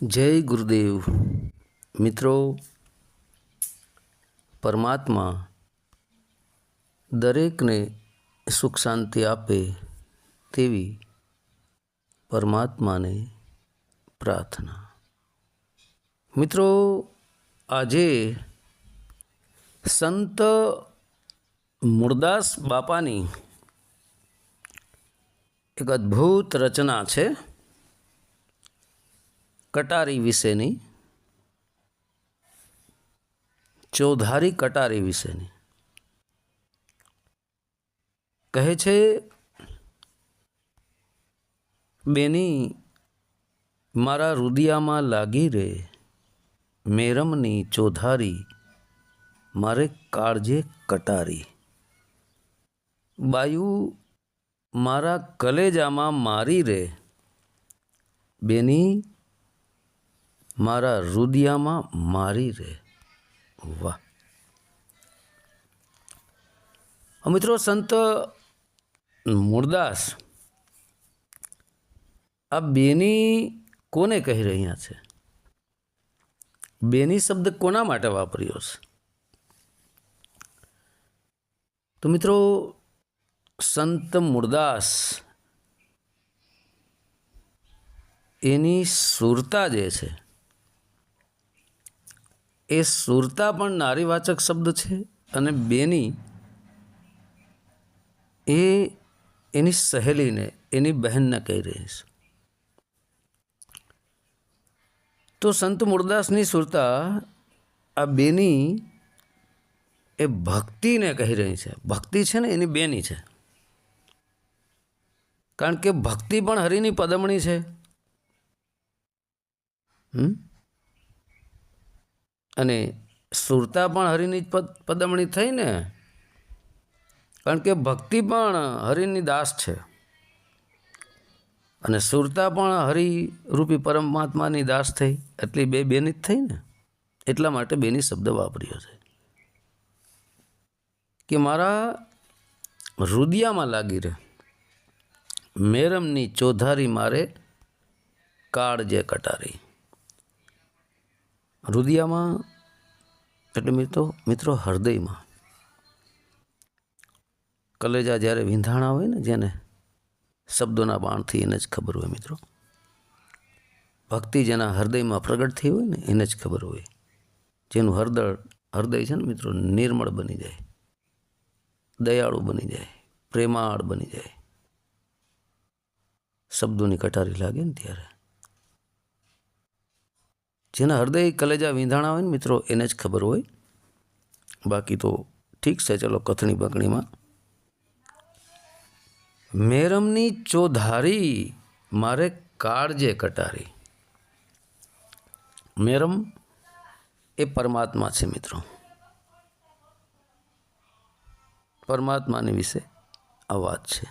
जय गुरुदेव। मित्रों, परमात्मा दरेक ने सुख शांति आपे तेवी परमात्मा ने प्रार्थना। मित्रों, आजे संत मूळदास बापानी एक अद्भुत रचना है कटारी विशेनी, चौधारी कटारी विशेनी। कहे छे, बेनी मारा रुदियामां लागी रे, मेरमनी चौधारी मारे काळजे कटारी। बायू मारा कलेजामां मारी रे, बेनी मारा रुदियामां मारी रे। वाह! मित्रों, संत मूळदास आ बेनी कोने कही रह्या छे? बेनी शब्द कोना माटे वापर्यो छे? तो मित्रों, संत मूळदास एनी सुरता जे छे ए सुरता पण नारीवाचक शब्द छे अने बेनी एनी सहेली ने, एनी बहन ने कही रही है। तो संत मूळदासनी सुरता आ बेनी ए भक्ति ने कही रही है। भक्ति है ने एनी बेनी है, कारण के भक्ति पण हरिनी पदमणी है। अने सुरता पण हरिनी पदमणी थई ने, कारण के भक्ति पण हरिनी दास है अने सुरता पण हरि रूपी परमात्मानी दास थई, एटली बे बेनी ज थई ने। एटला माटे बेनी शब्द वापर्यो छे कि मारा रुदियामां लागी रे, मेरमनी चौधारी मारे काळजे कटारी। रुदियामां एटले मित्रों हृदय में, कलेजा ज्यारे वींधाणा होय ने, जेने शब्दों बाण थी एने ज खबर होय। मित्रों, भक्ति जेना हृदय में प्रगट थी होय ने एने ज खबर होय। जेनु हृदय छे ने मित्रों निर्मल बनी जाए, दयाळु बनी जाए, प्रेमाळ बनी जाए। शब्दों की कटारी लागे ने त्यारे जेना हृदय कलेजा वींधाणा होय ने मित्रों एने ज खबर होय। बाकी तो ठीक से चलो कथनी बकनी में। मेरमनी चौधारी मारे काळजे कटारी। मेरम ए परमात्मा छे मित्रों। परमात्मा ने विषे आ वात छे।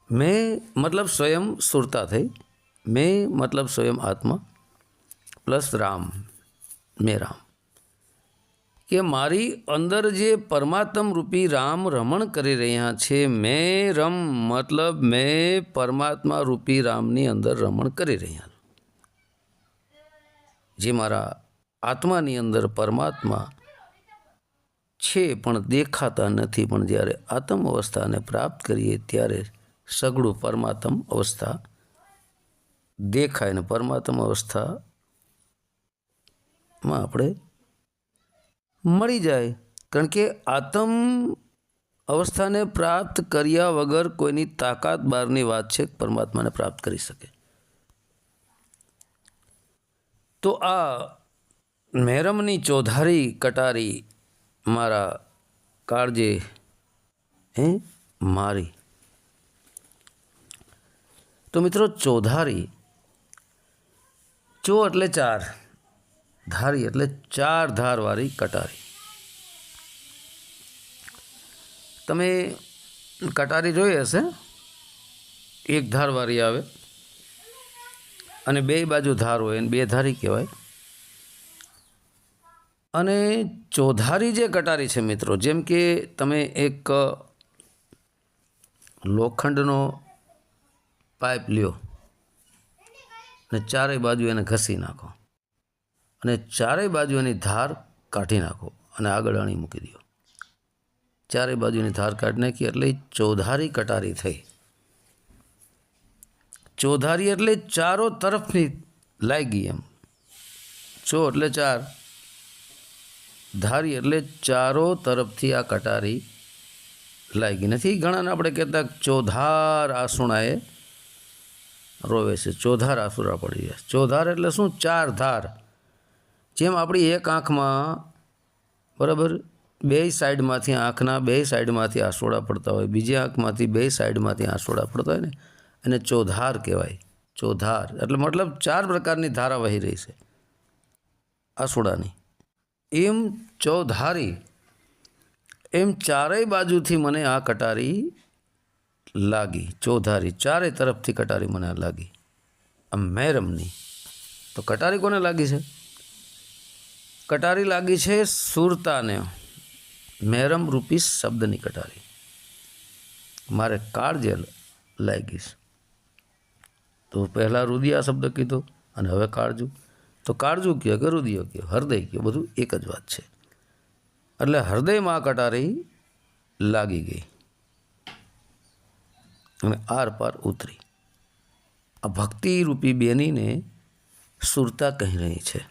मैं मतलब स्वयं सुरता थई, मैं मतलब स्वयं आत्मा प्लस राम, मैं राम के मारी अंदर जे परमात्म रूपी राम रमण करी रह्या छे। मैं रम मतलब मैं परमात्मा रूपी रामनी अंदर रमण करी रह्या जे मारा आत्मानी अंदर परमात्मा छे पण देखाता नथी, पण ज्यारे आत्म अवस्था ने प्राप्त करीए त्यारे सगळुं परमात्म अवस्था देखाय ने परमात्म अवस्था में आपणे मळी जाए। कारण के आत्म अवस्था ने प्राप्त कर्या वगर कोईनी ताकात बारनी वात छे परमात्मा ने प्राप्त करी सके। तो आ मेरमनी चौधारी कटारी मारा काळजे मारी। तो मित्रों, चौधारी, चो एटले चार, धारी एटले चार धार वाली कटारी। तमे कटारी जोई हशे, एक धार वाली आवे अने बे बाजू धार होय, बे धारी कहेवाय। अने चौधारी जे कटारी छे मित्रों, जेम के तमे एक लोखंडनो पाइप ल्यो અને ચારેય બાજુ એને ઘસી નાખો અને ચારેય બાજુ એની ધાર કાઢી નાખો અને આગળ અણી મૂકી દો. ચારેય બાજુની ધાર કાઢી નાખી એટલે ચોધારી કટારી થઈ. ચોધારી એટલે ચારો તરફની લાગી એમ. ચો એટલે ચાર, ધારી એટલે ચારો તરફથી આ કટારી લાગી. નથી ઘણાને આપણે કહેતા ચોધાર આસુણાએ રોવે છે, ચોધાર આસુરા પડી જાય. ચોધાર એટલે શું? ચાર ધાર. જેમ આપણી એક આંખમાં બરાબર બે સાઈડમાંથી, આંખના બે સાઈડમાંથી આંસોડા પડતા હોય, બીજી આંખમાંથી બે સાઈડમાંથી આંસોડા પડતા હોય ને, એને ચોધાર કહેવાય. ચોધાર એટલે મતલબ ચાર પ્રકારની ધારા વહી રહી છે આંસોડાની. એમ ચોધારી, એમ ચારેય બાજુથી મને આ કટારી લાગી. ચોધારી ચારે તરફથી કટારી મને લાગી. આ મહેરમની. તો કટારી કોને લાગી છે? કટારી લાગી છે સુરતાને. મહેરમ રૂપી શબ્દની કટારી મારે કાળજે લાગી છે. તો પહેલાં રુદિયા શબ્દ કીધો અને હવે કાળજુ. તો કાળજુ કહો કે રુદિયો કહો, હૃદય કહો, બધું એક જ વાત છે. એટલે હૃદયમાં કટારી લાગી ગઈ અને આર પાર ઉતરી. આ ભક્તિ રૂપી બેનીને સુરતા કહી રહી છે.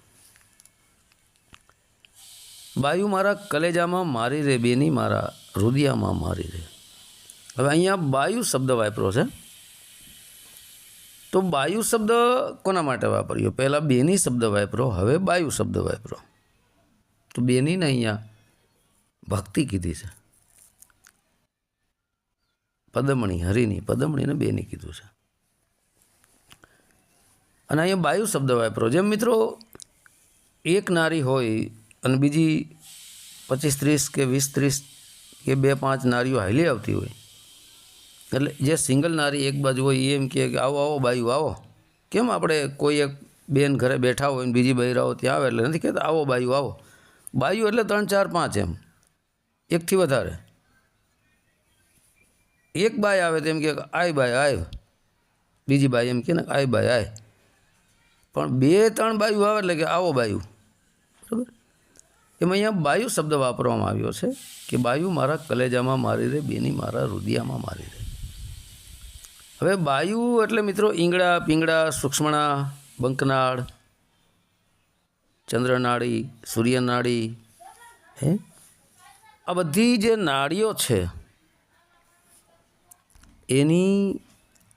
બાયુ મારા કલેજામાં મારી રે બેની, મારા રુદિયામાં મારી રે. હવે અહીંયા બાયુ શબ્દ વાપરો છે. તો બાયુ શબ્દ કોના માટે વાપર્યો? પહેલાં બેની શબ્દ વાપરો, હવે બાયુ શબ્દ વાપરો. તો બેનીને અહીંયા ભક્તિ કીધી છે. પદમણી, હરિની પદમણીને બેની કીધું છે. અને અહીંયા બાયુ શબ્દ વાપરો. જેમ મિત્રો એક નારી હોય અને બીજી 25-30 કે 20-30 કે 2-5 નારીઓ હાલી આવતી હોય, એટલે જે સિંગલ નારી એક બાજુ હોય એ એમ કહે કે આવો આવો બાયુ આવો. કેમ આપણે કોઈ એક બેન ઘરે બેઠા હોય ને બીજી બૈરાઓ ત્યાં આવે એટલે નથી કહેતા આવો બાયુ આવો. બાયુ એટલે 3, 4, 5 એમ, એકથી વધારે. એક બાય આવે તો એમ કે આય બાય આય, બીજી બાય એમ કે ને આય બાય આય. પણ 2-3 બાયુ આવે એટલે કે આવો બાયુ. બરાબર? એમાં અહીંયા બાયુ શબ્દ વાપરવામાં આવ્યો છે કે બાયુ મારા કલેજામાં મારી રે બેની, મારા રુદિયામાં મારી રે. હવે બાયુ એટલે મિત્રો ઈંગડા, પિંગળા, સૂક્ષ્મણા, બંકનાળ, ચંદ્રનાળી, સૂર્યનાળી, આ બધી જે નાળીઓ છે એની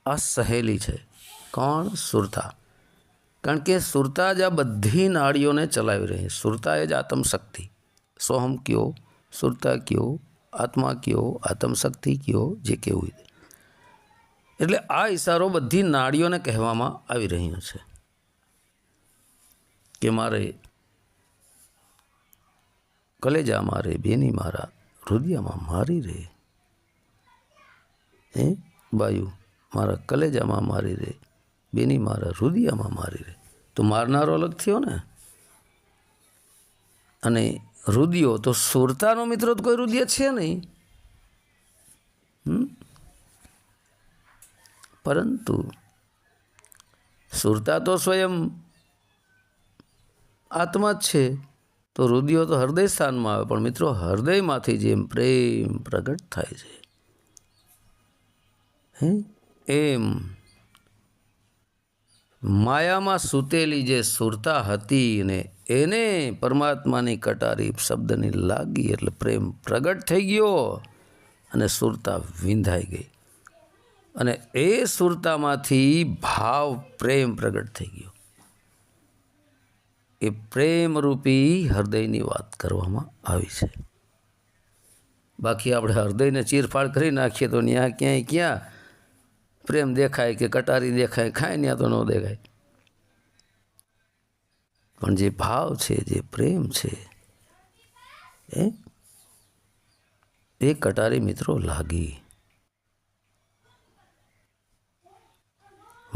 આ સહેલી છે. કોણ? સુરતા. કારણ કે સુરતા જ આ બધી નાળીઓને ચલાવી રહી. સુરતા એ જ આત્મશક્તિ. સોહમ કયો, સુરતા કયો, આત્મા કયો, આત્મશક્તિ કયો, જે કેવું. એટલે આ ઇશારો બધી નાળીઓને કહેવામાં આવી રહ્યો છે કે મારે કલેજા મારે બેની, મારા હૃદયમાં મારી રે. બાયુ મારા કલેજામાં મારી રે બેની, મારા હૃદયમાં મારી રે. તો મારનારો અલગ થયો ને. અને રુદિયો તો સુરતાનો મિત્રો તો કોઈ રુદિય છે નહીં. પરંતુ સુરતા તો સ્વયં આત્મા જ છે. તો રુદિયો તો હૃદય સ્થાનમાં આવે. પણ મિત્રો હૃદયમાંથી જેમ પ્રેમ પ્રગટ થાય છે એમ માયામાં સૂતેલી જે સુરતા હતી ને એને પરમાત્માની કટારી શબ્દની લાગી એટલે પ્રેમ પ્રગટ થઈ ગયો અને સુરતા વિંધાઈ ગઈ. અને એ સુરતામાંથી ભાવ પ્રેમ પ્રગટ થઈ ગયો. એ પ્રેમરૂપી હૃદયની વાત કરવામાં આવી છે. બાકી આપણે હૃદયને ચીરફાડ કરી નાખીએ તો ત્યાં ક્યાં પ્રેમ દેખાય કે કટારી દેખાય, ખાય ત્યાં તો ન દેખાય. પણ જે ભાવ છે, જે પ્રેમ છે, એ કટારી મિત્રો લાગી.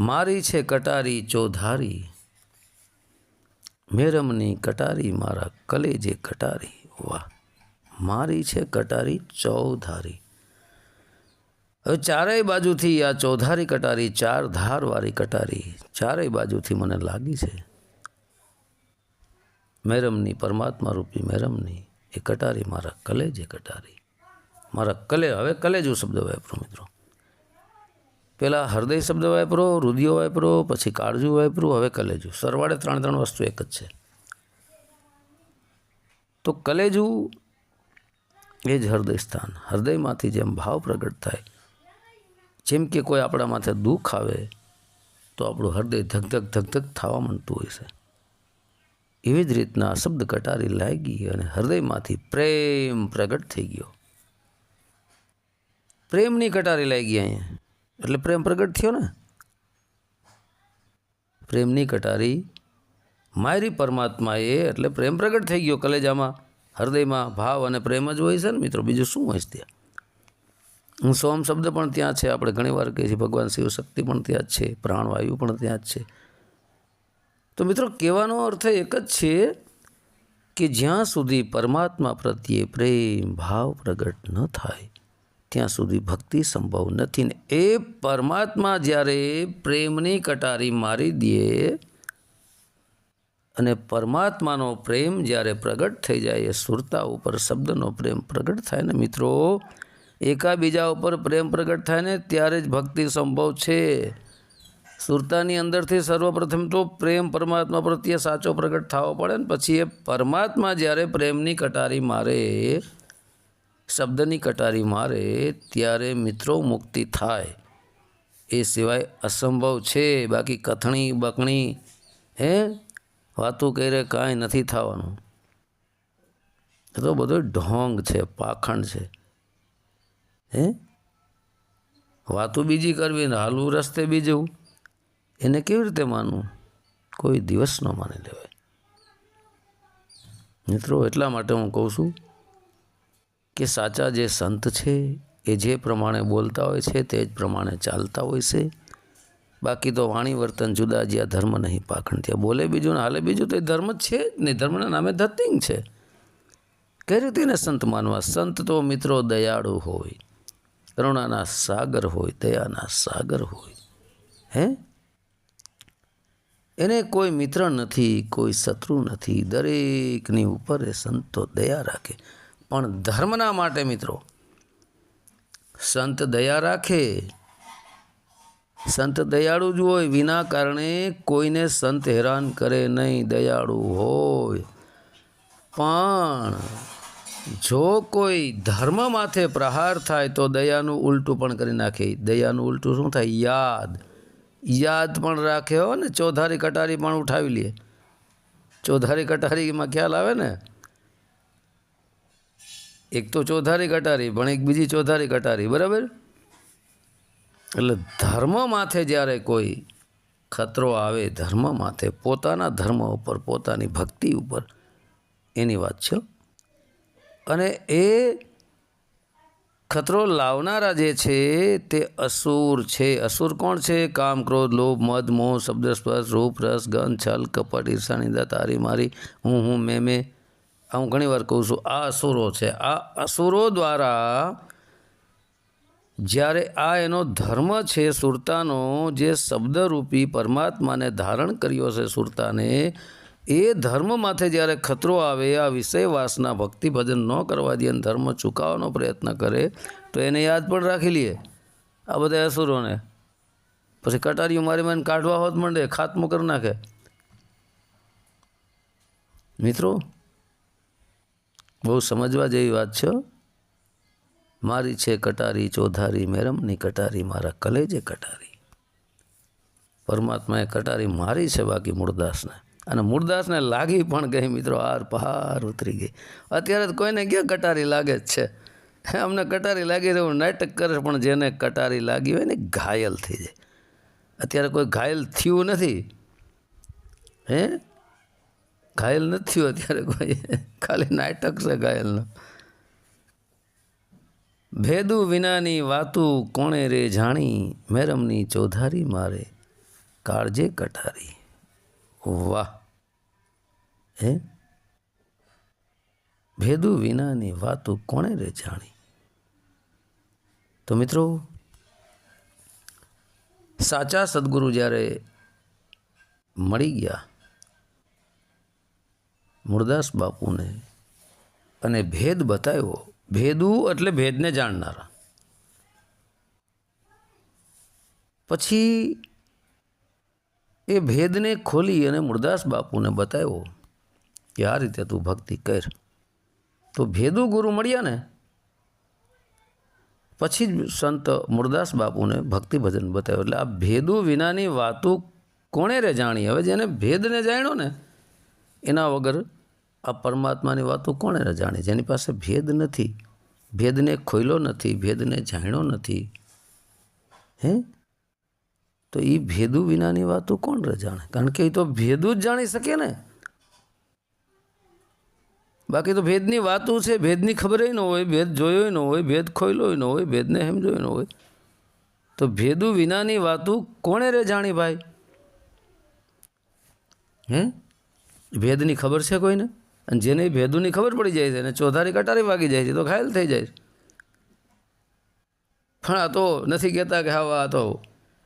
મારી છે કટારી ચોધારી, મેરમની કટારી મારા કલેજે કટારી. વાહ! મારી છે કટારી ચોધારી. હવે ચારેય બાજુથી આ ચૌધારી કટારી, ચાર ધારવાળી કટારી ચારેય બાજુથી મને લાગી છે. મેરમની, પરમાત્મા રૂપી મેરમની એ કટારી મારા કલેજે કટારી, મારા હવે કલેજો શબ્દ વાપરો મિત્રો. પહેલાં હૃદય શબ્દ વાપરો, રુધિયો વાપરો, પછી કાળજું વાપરું, હવે કલેજું. સરવાળે ત્રણ વસ્તુ એક જ છે. તો કલેજું એ જ હૃદય સ્થાન. હૃદયમાંથી જેમ ભાવ પ્રગટ થાય, જેમ કે કોઈ આપણા માથે દુઃખ આવે તો આપણું હૃદય ધક ધક થવા માંડતું હોય છે. એવી જ રીતના શબ્દ કટારી લાગી અને હૃદયમાંથી પ્રેમ પ્રગટ થઈ ગયો. પ્રેમની કટારી લાગી અહીંયા એટલે પ્રેમ પ્રગટ થયો ને. પ્રેમની કટારી મારી પરમાત્માએ એટલે પ્રેમ પ્રગટ થઈ ગયો. કલેજામાં, હૃદયમાં ભાવ અને પ્રેમ જ હોય છે ને મિત્રો, બીજું શું હોય છે ત્યાં? હું સોમ શબ્દ પણ ત્યાં છે. આપણે ઘણીવાર કહીએ છીએ ભગવાન શિવ શક્તિ પણ ત્યાં જ છે, પ્રાણવાયુ પણ ત્યાં જ છે. તો મિત્રો કહેવાનો અર્થ એક જ છે કે જ્યાં સુધી પરમાત્મા પ્રત્યે પ્રેમ ભાવ પ્રગટ ન થાય ત્યાં સુધી ભક્તિ સંભવ નથી. ને એ પરમાત્મા જ્યારે પ્રેમની કટારી મારી દે અને પરમાત્માનો પ્રેમ જ્યારે પ્રગટ થઈ જાય, એ સુરતા ઉપર શબ્દનો પ્રેમ પ્રગટ થાય ને મિત્રો, એકાબીજા ઉપર પ્રેમ પ્રગટ થાય ને ત્યારે જ ભક્તિ સંભવ છે. સુરતાની અંદરથી સર્વપ્રથમ તો પ્રેમ પરમાત્મા પ્રત્યે સાચો પ્રગટ થવો પડે ને પછી એ પરમાત્મા જ્યારે પ્રેમની કટારી મારે, શબ્દની કટારી મારે, ત્યારે મિત્રો મુક્તિ થાય. એ સિવાય અસંભવ છે. બાકી કથણી બકણી વાતું કરે કાંઈ નથી થવાનું. એ તો બધો ઢોંગ છે, પાખંડ છે. વાતું બીજી કરવી ને હાલવું રસ્તે બીજું, એને કેવી રીતે માનવું? કોઈ દિવસ ન માની લેવાય મિત્રો. એટલા માટે હું કહું છું કે સાચા જે સંત છે એ જે પ્રમાણે બોલતા હોય છે તે જ પ્રમાણે ચાલતા હોય છે. બાકી તો વાણી વર્તન જુદા, જ્યાં ધર્મ નહીં પાખંડ ત્યાં બોલે બીજું ને હાલે બીજું, તો એ ધર્મ જ છે જ નહીં. ધર્મના નામે ધતિંગ છે. કઈ રીતે એને સંત માનવા? સંત તો મિત્રો દયાળુ હોય, કરુણાના સાગર હોય, દયાના સાગર હોય. એને કોઈ મિત્ર નથી, કોઈ શત્રુ નથી. દરેકની ઉપર એ સંતો દયા રાખે. પણ ધર્મના માટે મિત્રો સંત દયા રાખે. સંત દયાળુ જ હોય, વિના કારણે કોઈને સંત હેરાન કરે નહીં, દયાળુ હોય. પણ જો કોઈ ધર્મ માથે પ્રહાર થાય તો દયાનું ઉલટું પણ કરી નાખે. દયાનું ઉલટું શું થાય? યાદ પણ રાખે હો ને. ચૌધારી કટારી પણ ઉઠાવી લે. ચૌધારી કટારીમાં ખ્યાલ આવે ને, એક તો ચૌધારી કટારી પણ એક બીજી ચૌધારી કટારી, બરાબર? એટલે ધર્મ માથે જ્યારે કોઈ ખતરો આવે, ધર્મ માથે, પોતાના ધર્મ ઉપર, પોતાની ભક્તિ ઉપર, એની વાત છે. અને એ ખતરો લાવનારા જે છે તે અસુર છે. અસુર કોણ છે? કામ, ક્રોધ, લોભ, મદ, મોહ, શબ્દ, સ્પર્શ, રૂપ, રસ, ગંધ, છલ, કપટ, ઈર્ષા, નિંદા, તારી મારી, હું મેં. હું ઘણી વાર કહું છું, આ અસુરો છે. આ અસુરો દ્વારા જ્યારે આ એનો ધર્મ છે સુરતાનો, જે શબ્દરૂપી પરમાત્માને ધારણ કર્યો છે સુરતાને, એ ધર્મ માથે જ્યારે ખતરો આવે, આ વિષય વાસના ભક્તિ ભજન ન કરવા દે, ધર્મ ચૂકાવવાનો પ્રયત્ન કરે, તો એને યાદ પણ રાખી લઈએ આ બધા અસુરોને. પછી કટારીઓ મારી કાઢવા હોત માંડે, ખાત્મો કરી નાખે. મિત્રો બહુ સમજવા જેવી વાત છે. મારી છે કટારી ચૌધારી, મેરમની કટારી મારા કલેજે કટારી. પરમાત્માએ કટારી મારી છે બાકી મૂળદાસને, અને મૂળદાસને લાગી પણ ગઈ મિત્રો, આર પહાર ઉતરી ગઈ. અત્યારે કોઈને ક્યાં કટારી લાગે જ છે? અમને કટારી લાગી રહ્યું નાટક કરે, પણ જેને કટારી લાગી હોય ને ઘાયલ થઈ જાય. અત્યારે કોઈ ઘાયલ થયું નથી. ઘાયલ નથી થયું અત્યારે કોઈ, ખાલી નાટક છે ઘાયલનો. ભેદુ વિનાની વાતું કોણે રે જાણી, મેરમની ચૌધારી મારે કાળજે કટારી. વાહ! ભેદુ વિનાની વાતું કોણે રે જાણી. તો મિત્રો સાચા સદગુરુ જ્યારે મળી ગયા મૂળદાસ બાપુને અને ભેદ બતાવ્યો, ભેદુ એટલે ભેદને જાણનારા, પછી એ ભેદને ખોલી અને મૂળદાસ બાપુને બતાવ્યો કે આ રીતે તું ભક્તિ કર. તો ભેદુ ગુરુ મળ્યા ને પછી જ સંત મૂળદાસ બાપુને ભક્તિ ભજન બતાવ્યું. એટલે આ ભેદુ વિનાની વાતો કોણે રે જાણી? હવે જેને ભેદને જાણ્યો ને એના વગર આ પરમાત્માની વાતો કોણે રે જાણી? જેની પાસે ભેદ નથી, ભેદને ખોલ્યો નથી, ભેદને જાણ્યો નથી, હે, તો એ ભેદુ વિનાની વાતો કોણ રે જાણે? કારણ કે એ તો ભેદુ જ જાણી શકે ને. બાકી તો ભેદની વાતો છે, ભેદની ખબર ન હોય, ભેદ જોયો ન હોય, ભેદ ખોલ્યો ન હોય, ભેદને સમજ્યો ન હોય, તો ભેદુ વિનાની વાતો કોણે રે જાણી ભાઈ? હે, ભેદની ખબર છે કોઈને? અને જેને ભેદુની ખબર પડી જાય છે ને ચોધારી કટારી વાગી જાય છે તો ઘાયલ થઈ જાય છે. પણ આ તો નથી કહેતા કે હા આ તો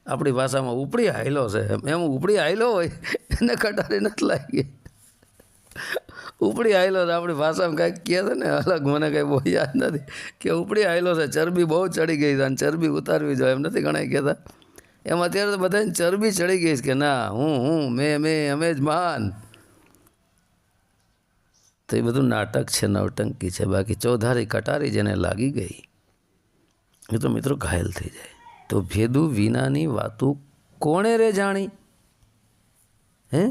આપણી ભાષામાં ઉપડી હાયલો છે, એમ ઉપડી હાયલો હોય એને કટારી નથી લાગી. ઉપડી આવેલો છે આપણી ભાષામાં કાંઈક કહે છે ને અલગ, મને કંઈ બહુ યાદ નથી કે ઉપડી આવેલો છે, ચરબી બહુ ચડી ગઈ છે અને ચરબી ઉતારવી જોઈએ એમ નથી ઘણા કહેતા. એમ અત્યારે તો બધાને ચરબી ચડી ગઈ છે કે ના હું મેં અમે જ મહાન. તો એ બધું નાટક છે, નવટંકી છે. બાકી ચોધારી કટારી જેને લાગી ગઈ એ તો મિત્રો ઘાયલ થઈ જાય. તો ભેદુ વિનાની વાતો કોણે રે જાણી? હે,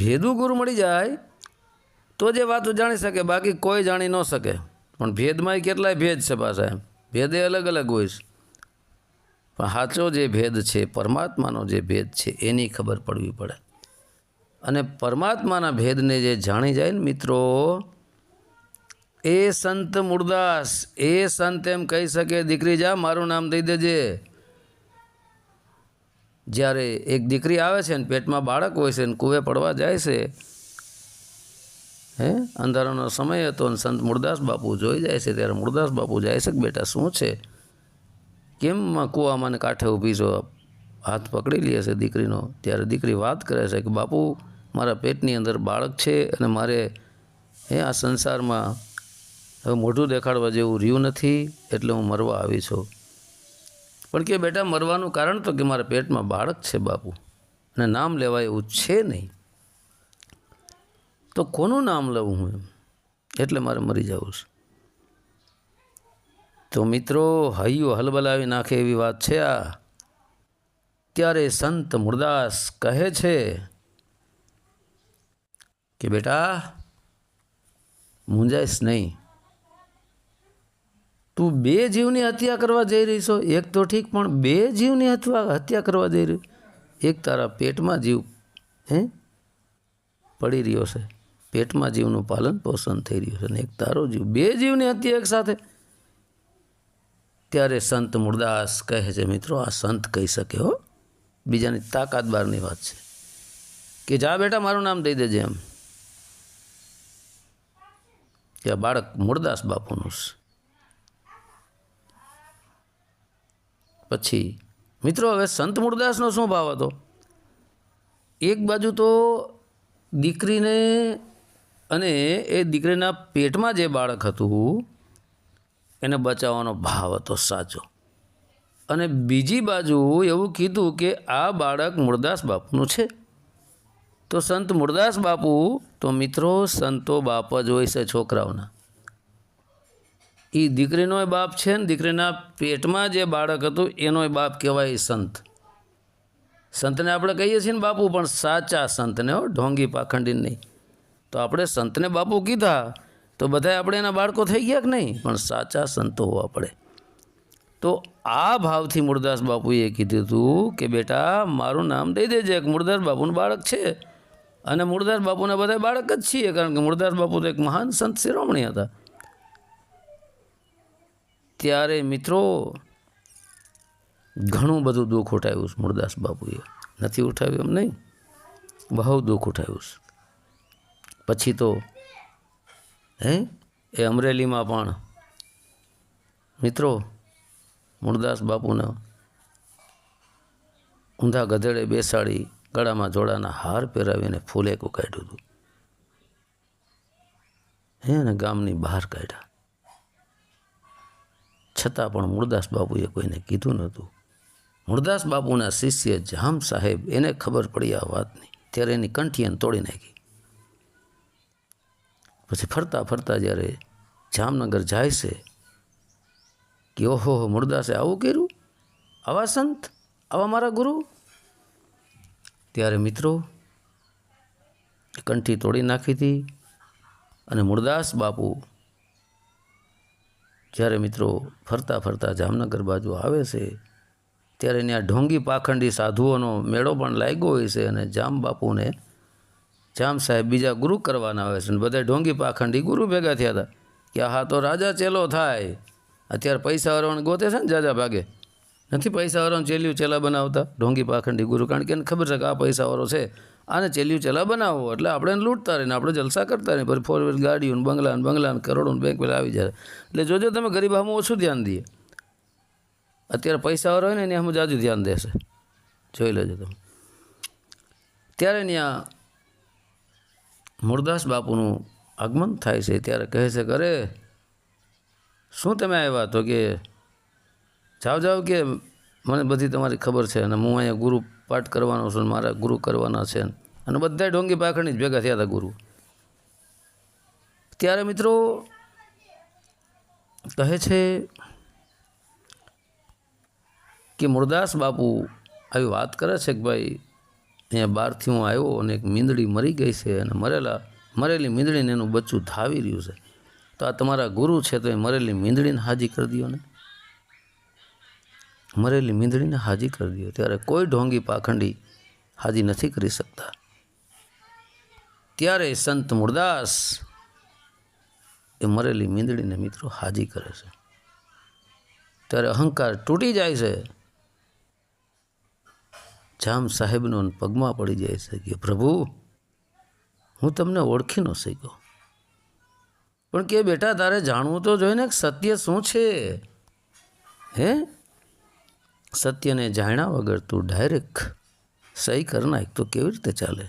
ભેદુ ગુરુ મળી જાય તો જે વાતો જાણી શકે, બાકી કોઈ જાણી ન શકે. પણ ભેદમાં કેટલાય ભેદ છે પાછા, એમ ભેદે અલગ અલગ હોય છે. પણ સાચો જે ભેદ છે, પરમાત્માનો જે ભેદ છે એની ખબર પડવી પડે. અને પરમાત્માના ભેદને જે જાણી જાય ને મિત્રો, એ સંત મૂળદાસ, એ સંત એમ કહી શકે દીકરી જા મારું નામ દઈ દેજે. જ્યારે એક દીકરી આવે છે ને પેટમાં બાળક હોય છે ને કૂવે પડવા જાય છે, હે, અંધારાનો સમય હતો ને સંત મૂળદાસ બાપુ જોઈ જાય છે. ત્યારે મૂળદાસ બાપુ જાય છે કે બેટા શું છે, કેમ કૂવામાં કાંઠે ઊભી છો? હાથ પકડી લે છે દીકરીનો. ત્યારે દીકરી વાત કરે છે કે બાપુ મારા પેટની અંદર બાળક છે અને મારે આ સંસારમાં હવે મોઢું દેખાડવા જેવું રહ્યું નથી, એટલે હું મરવા આવી છું. પણ કે બેટા મરવાનું કારણ તો કે મારા પેટમાં બાળક છે બાપુ, અને નામ લેવાય એવું છે નહીં, તો કોનું નામ લઉં હું? એમ એટલે મારે મરી જવું છે. તો મિત્રો હૈયું હલબલાવી નાખે એવી વાત છે આ. ત્યારે સંત મૂળદાસ કહે છે કે બેટા મૂંઝાઈશ નહીં, તું બે જીવની હત્યા કરવા જઈ રહી છો. એક તો ઠીક, પણ બે જીવની હત્યા કરવા જઈ રહ્યું. એક તારા પેટમાં જીવ પડી રહ્યો છે, પેટમાં જીવનું પાલન પોષણ થઈ રહ્યું છે, અને એક તારો જીવ, બે જીવની હત્યા એક સાથે. ત્યારે સંત મૂળદાસ કહે છે મિત્રો, આ સંત કહી શકે હો, બીજાની તાકાત બહારની વાત છે, કે જા બેટા મારું નામ દઈ દેજે. એમ કે આ બાળક મૂળદાસ બાપુનું છે. પછી મિત્રો હવે સંત મૂળદાસનો શું ભાવ હતો? એક બાજુ તો દીકરીને અને એ દીકરીના પેટમાં જે બાળક હતું એને બચાવવાનો ભાવ હતો સાચો, અને બીજી બાજુ એવું કીધું કે આ બાળક મૂળદાસ બાપુનું છે. તો સંત મૂળદાસ બાપુ તો મિત્રો સંતો બાપ જ હોય છે છોકરાઓના. એ દીકરીનોય બાપ છે ને દીકરીના પેટમાં જે બાળક હતું એનોય બાપ કહેવાય સંત. સંતને આપણે કહીએ છીએ ને બાપુ, પણ સાચા સંતને હો, ઢોંગી પાખંડી નહીં. તો આપણે સંતને બાપુ કીધા તો બધા આપણે એના બાળકો થઈ ગયા કે નહીં? પણ સાચા સંતો હોવા પડે. તો આ ભાવથી મૂળદાસ બાપુએ કીધું હતું કે બેટા મારું નામ દઈ દેજે, કે મૂળદાસ બાપુનું બાળક છે. અને મૂળદાસ બાપુના બધા બાળક જ છીએ, કારણ કે મૂળદાસ બાપુ તો એક મહાન સંત શિરોમણી હતા. ત્યારે મિત્રો ઘણું બધું દુઃખ ઉઠાવ્યું છે મૂળદાસ બાપુએ, નથી ઉઠાવ્યું એમ નહીં, બહુ દુઃખ ઉઠાવ્યું છે. પછી તો એ અમરેલીમાં પણ મિત્રો મૂળદાસ બાપુને ઊંધા ગધેડે બેસાડી ગળામાં જોડાના હાર પહેરાવીને ફૂલેકું કાઢ્યું હતું, એને ગામની બહાર કાઢ્યા. છતાં પણ મૂળદાસ બાપુએ કોઈને કીધું નહોતું. મૂળદાસ બાપુના શિષ્ય જામ સાહેબ, એને ખબર પડી આ વાતની, ત્યારે એની કંઠી તોડી નાખી. પછી ફરતા ફરતા જ્યારે જામનગર જાય છે કે ઓહો મૂળદાસે આવું કર્યું, આવા સંત, આવા મારા ગુરુ. ત્યારે મિત્રો કંઠી તોડી નાખી હતી. અને મૂળદાસ બાપુ જ્યારે મિત્રો ફરતા ફરતા જામનગર બાજુ આવે છે ત્યારે ત્યાં ઢોંગી પાખંડી સાધુઓનો મેળો પણ લાગ્યો હોય છે. અને જામ બાપુને જામ સાહેબ બીજા ગુરુ કરવાના આવે છે. અને બધા ઢોંગી પાખંડી ગુરુ ભેગા થયા હતા કે હા તો રાજા ચેલો થાય. અત્યારે પૈસાવાળાને ગોતે છે ને જાજા ભાગે, નથી પૈસાવાળાને ચેલિયું ચેલા બનાવતા ઢોંગી પાખંડી ગુરુ, કારણ કે એને ખબર છે કે આ પૈસાવાળો છે, આને ચેલિયું ચેલા બનાવવો એટલે આપણે એને લૂંટતા રહીને આપણે જલસા કરતા રહીને પછી 4 વ્હીલ ગાડીઓ બંગલા કરોડો બેંક પેલા આવી જાય. એટલે જોજો તમે ગરીબ આમાં ઓછું ધ્યાન દઈએ. અત્યારે પૈસાવાળો હોય ને એની આમાં જાજુ ધ્યાન દેશે, જોઈ લેજો તમે. ત્યારે ત્યાં મૂળદાસ બાપુનું આગમન થાય છે. ત્યારે કહે છે કે અરે શું તમે આવ્યા? તો કે જાઓ કે મને બધી તમારી ખબર છે અને હું અહીંયા ગુરુ પાઠ કરવાનો છું, મારા ગુરુ કરવાના છે. અને બધા ઢોંગી પાખંડી જ ભેગા થયા હતા ગુરુ. ત્યારે મિત્રો કહે છે કે મૂળદાસ બાપુ આવી વાત કરે છે કે ભાઈ અહીંયા બહારથી હું આવ્યો અને એક મીંદડી મરી ગઈ છે અને મરેલી મીંદડીને એનું બચ્ચું ધાવી રહ્યું છે. તો આ તમારા ગુરુ છે તો એ મરેલી મીંદડીને હાજી કરી દો ને, મરેલી મીંદડીને હાજી કરી દો. ત્યારે કોઈ ઢોંગી પાખંડી હાજી નથી કરી શકતા. ત્યારે સંત મૂળદાસ એ મરેલી મીંદડીને મિત્રો હાજી કરે છે. ત્યારે અહંકાર તૂટી જાય છે. જામ સાહેબનો પગમાં પડી જાય છે કે પ્રભુ હું તમને ઓળખી ન શક્યો, પણ કે બેટા તારે જાણવું તો જોઈએ ને સત્ય શું છે. હે સત્યને જાણ્યા વગર તું ડાયરેક્ટ સહી કરી નાખ તો કેવી રીતે ચાલે?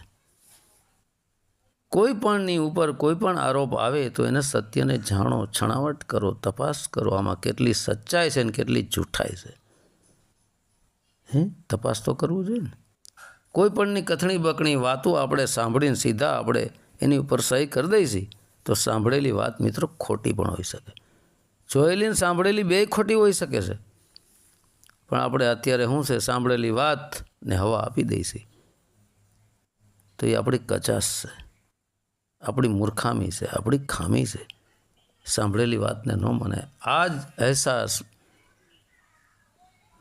કોઈ પણની ઉપર કોઈ પણ આરોપ આવે તો એને સત્યને જાણો, છણાવટ કરો, તપાસ કરો, આમાં કેટલી સચ્ચાઈ છે ને કેટલી જૂઠાઈ છે. તપાસ તો કરવું જોઈએ ને. કોઈ પણની કથણી બકણી વાતો આપણે સાંભળીને સીધા આપણે એની ઉપર સહી કરી દઈશી તો સાંભળેલી વાત મિત્રો ખોટી પણ હોઈ શકે, જોયેલી ને સાંભળેલી બે ખોટી હોઈ શકે છે. પણ આપણે અત્યારે શું છે, સાંભળેલી વાત ને હવા આપી દઈશી તો એ આપણી કચાશ છે, આપણી મૂર્ખામી છે, આપણી ખામી છે. સાંભળેલી વાતને ન મને આ જ અહેસાસ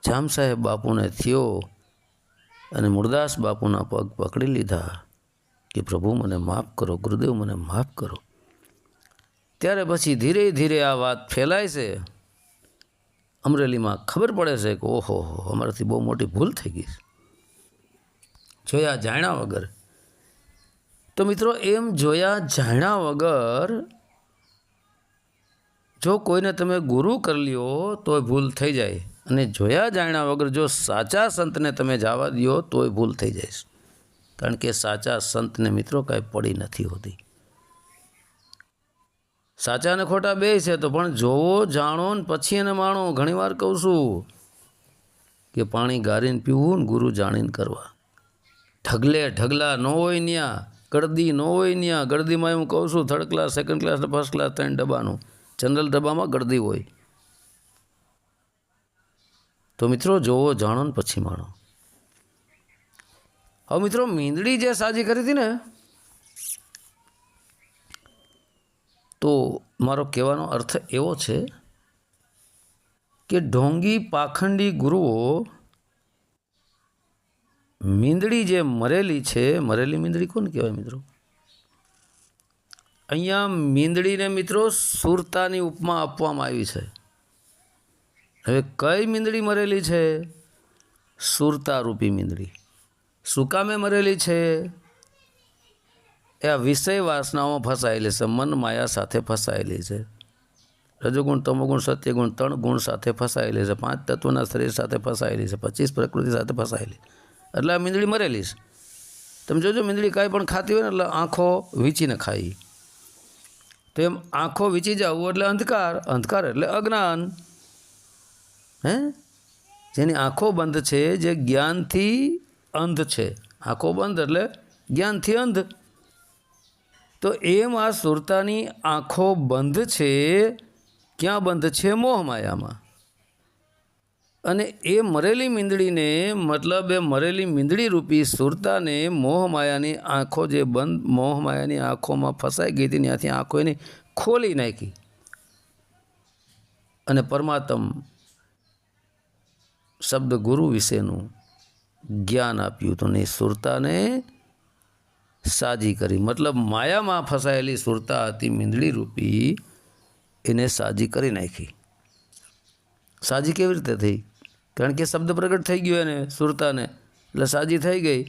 જામ સાહેબ બાપુને થયો અને મૂળદાસ બાપુના પગ પકડી લીધા કે પ્રભુ મને માફ કરો, ગુરુદેવ મને માફ કરો. ત્યારે પછી ધીરે ધીરે આ વાત ફેલાય છે. અમરેલીમાં ખબર પડે છે કે ઓહો અમારાથી બહુ મોટી ભૂલ થઈ ગઈ છે, જોયા જાણ્યા વગર. તો મિત્રો એમ જોયા જાણ્યા વગર જો કોઈને તમે ગુરુ કરી લ્યો તોય ભૂલ થઈ જાય, અને જોયા જાણ્યા વગર જો સાચા સંતને તમે જવા દો તોય ભૂલ થઈ જાય. કારણ કે સાચા સંતને મિત્રો કાંઈ પડી નથી હોતી. સાચા ને ખોટા બે છે તો પણ જોવો જાણો ને પછી એને માણો. ઘણીવાર કહું છું કે પાણી ગારીને પીવું ને ગુરુ જાણીને કરવા. ઢગલા ન હોય ત્યાં, ગળદી ન હોય ત્યાં. ગળદીમાં હું કહું છું 3rd ક્લાસ 2nd ક્લાસ ને 1st ક્લાસ 3 ડબ્બાનું, જનરલ ડબ્બામાં ગળદી હોય. તો મિત્રો જોવો જાણો ને પછી માણો. હવે મિત્રો મીંદડી જે સાજી કરી હતી ને, તો મારો કહેવાનો અર્થ એવો છે કે ઢોંગી પાખંડી ગુરુઓ મીંદડી જે મરેલી છે, મરેલી મીંદડી કોને કહેવાય મિત્રો? અહીંયા મીંદડીને મિત્રો સુરતાની ઉપમા આપવામાં આવી છે. હવે કઈ મીંદડી મરેલી છે? સુરતા રૂપી મીંદડી. શું કામે મરેલી છે? એ આ વિષય વાસનાઓમાં ફસાયેલી છે, મન માયા સાથે ફસાયેલી છે, રજોગુણ તમોગુણ સત્યગુણ 3 ગુણ સાથે ફસાયેલી છે, 5 તત્વના શરીર સાથે ફસાયેલી છે, 25 પ્રકૃતિ સાથે ફસાયેલી. એટલે આ મીંદડી મરેલી છે. તમે જોજો મીંદડી કાંઈ પણ ખાતી હોય ને એટલે આંખો વીંચીને ખાઈ. તો એમ આંખો વીંચી જવું એટલે અંધકાર, અંધકાર એટલે અજ્ઞાન. જેની આંખો બંધ છે, જે જ્ઞાનથી અંધ છે. આંખો બંધ એટલે જ્ઞાનથી અંધ. તો એમ આ સુરતાની આંખો બંધ છે. ક્યાં બંધ છે? મોહમાયામાં. અને એ મરેલી મીંદડીને, મતલબ એ મરેલી મીંદડી રૂપી સુરતાને મોહમાયાની આંખો જે બંધ, મોહમાયાની આંખોમાં ફસાઈ ગઈ હતી, ત્યાંથી આંખો એની ખોલી નાખી અને પરમાત્મ શબ્દ ગુરુ વિશેનું જ્ઞાન આપ્યું. તો ને સુરતાને સાજી કરી, મતલબ માયામાં ફસાયેલી સુરતા હતી મીંદડી રૂપી, એને સાજી કરી નાખી. સાજી કેવી રીતે થઈ? કારણ કે શબ્દ પ્રગટ થઈ ગયો એને સુરતાને, એટલે સાજી થઈ ગઈ,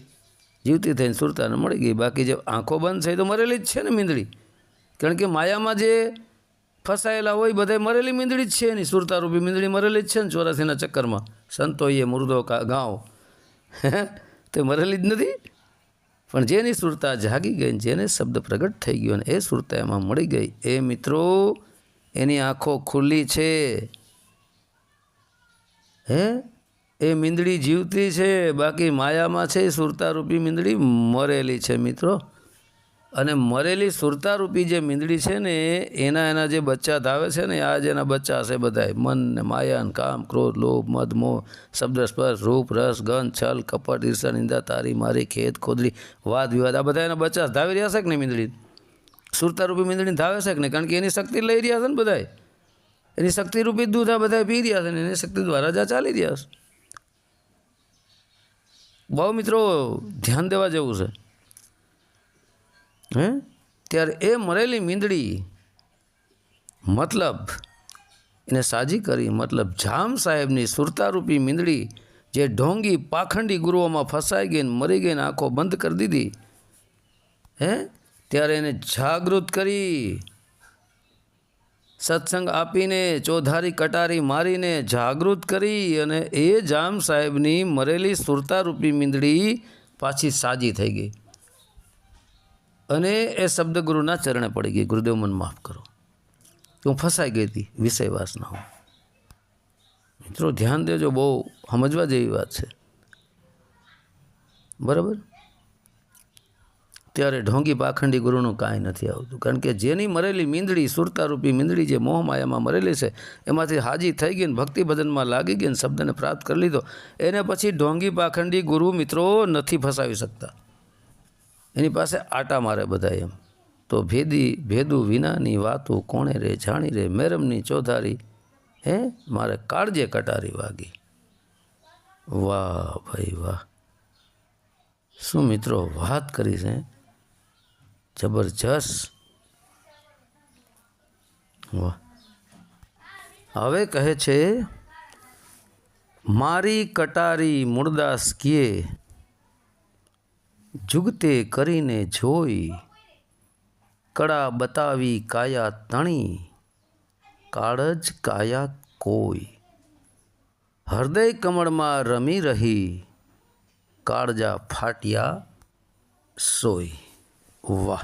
જીવતી થઈને સુરતાને મળી ગઈ. બાકી જે આંખો બંધ છે તો મરેલી જ છે ને મીંદડી. કારણ કે માયામાં જે ફસાયેલા હોય બધા મરેલી મીંદડી જ છે. એની સુરતારૂપી મીંદડી મરેલી જ છે ને 84ના ચક્કરમાં. સંતોએ મુર્દો ગાંવ તે મરેલી જ નથી. પણ જેની સુરતા જાગી ગઈ, જેને શબ્દ પ્રગટ થઈ ગયો ને એ સુરતા એમાં મળી ગઈ, એ મિત્રો એની આંખો ખુલ્લી છે. એ મીંદડી જીવતી છે, બાકી માયામાં છે સુરતારૂપી મીંદડી મરેલી છે મિત્રો. અને મરેલી સુરતારૂપી જે મીંદડી છે ને એના જે બચ્ચા ધાવે છે ને, આ જેના બચ્ચા છે બધાય, મન ને માયા ને કામ ક્રોધ લોભ મદ મોહ શબ્દ સ્પર્શ રૂપ રસ ગંધ છલ કપટ ઈર્ષા નિંદા તારી મારી ખેદ ખોદરી વાદ વિવાદ, આ બધા એના બચ્ચા ધાવી રહ્યા છે કે નહીં? મીંદડી સુરતારૂપી મીંદડી ધાવે છે કે નહીં? કારણ કે એની શક્તિ લઈ રહ્યા છે ને બધાય. એની શક્તિરૂપી દૂધ આ બધા પી રહ્યા છે ને એની શક્તિ દ્વારા જ આ ચાલી રહ્યા છે. બહુ મિત્રો ધ્યાન દેવા જેવું છે. ત્યારે એ મરેલી મીંદડી મતલબ એને સાજી કરી, મતલબ જામ સાહેબની સુરતારૂપી મીંદડી જે ઢોંગી પાખંડી ગુરુઓમાં ફસાઈ ગઈ ને મરી ગઈને આંખો બંધ કરી દીધી, ત્યારે એને જાગૃત કરી, સત્સંગ આપીને ચોધારી કટારી મારીને જાગૃત કરી, અને એ જામ સાહેબની મરેલી સુરતારૂપી મીંદડી પાછી સાજી થઈ ગઈ અને એ શબ્દ ગુરુના ચરણે પડી ગઈ. ગુરુદેવ મને માફ કરો, હું ફસાઈ ગઈ હતી વિષય વાસનાઓ. મિત્રો ધ્યાન દેજો, બહુ સમજવા જેવી વાત છે. બરાબર? ત્યારે ઢોંગી પાખંડી ગુરુનું કાંઈ નથી આવતું. કારણ કે જેની મરેલી મીંદડી સુરતારૂપી મીંદડી જે મોહમાયામાં મરેલી છે એમાંથી હાજી થઈ ગઈ ને ભક્તિ ભજનમાં લાગી ગઈ ને શબ્દને પ્રાપ્ત કરી લીધો, એને પછી ઢોંગી પાખંડી ગુરુ મિત્રો નથી ફસાવી શકતા. એની પાસે આટા મારે બધા એમ. તો ભેદુ વિનાની વાતો કોણે રે જાણી રે, મેરમની ચોધારી મારે કાળજે કટારી વાગી. વાહ ભાઈ વાહ, શું મિત્રો વાત કરી છે, જબરજસ્ત. વાહ. હવે કહે છે, મારી કટારી મૂળદાસ કીએ જુગતે કરીને જોઈ, કળા બતાવી કાયા તણી, કાળજ કાયા કોઈ, હૃદય કમળમાં રમી રહી, કાળજા ફાટ્યા સોય. વાહ.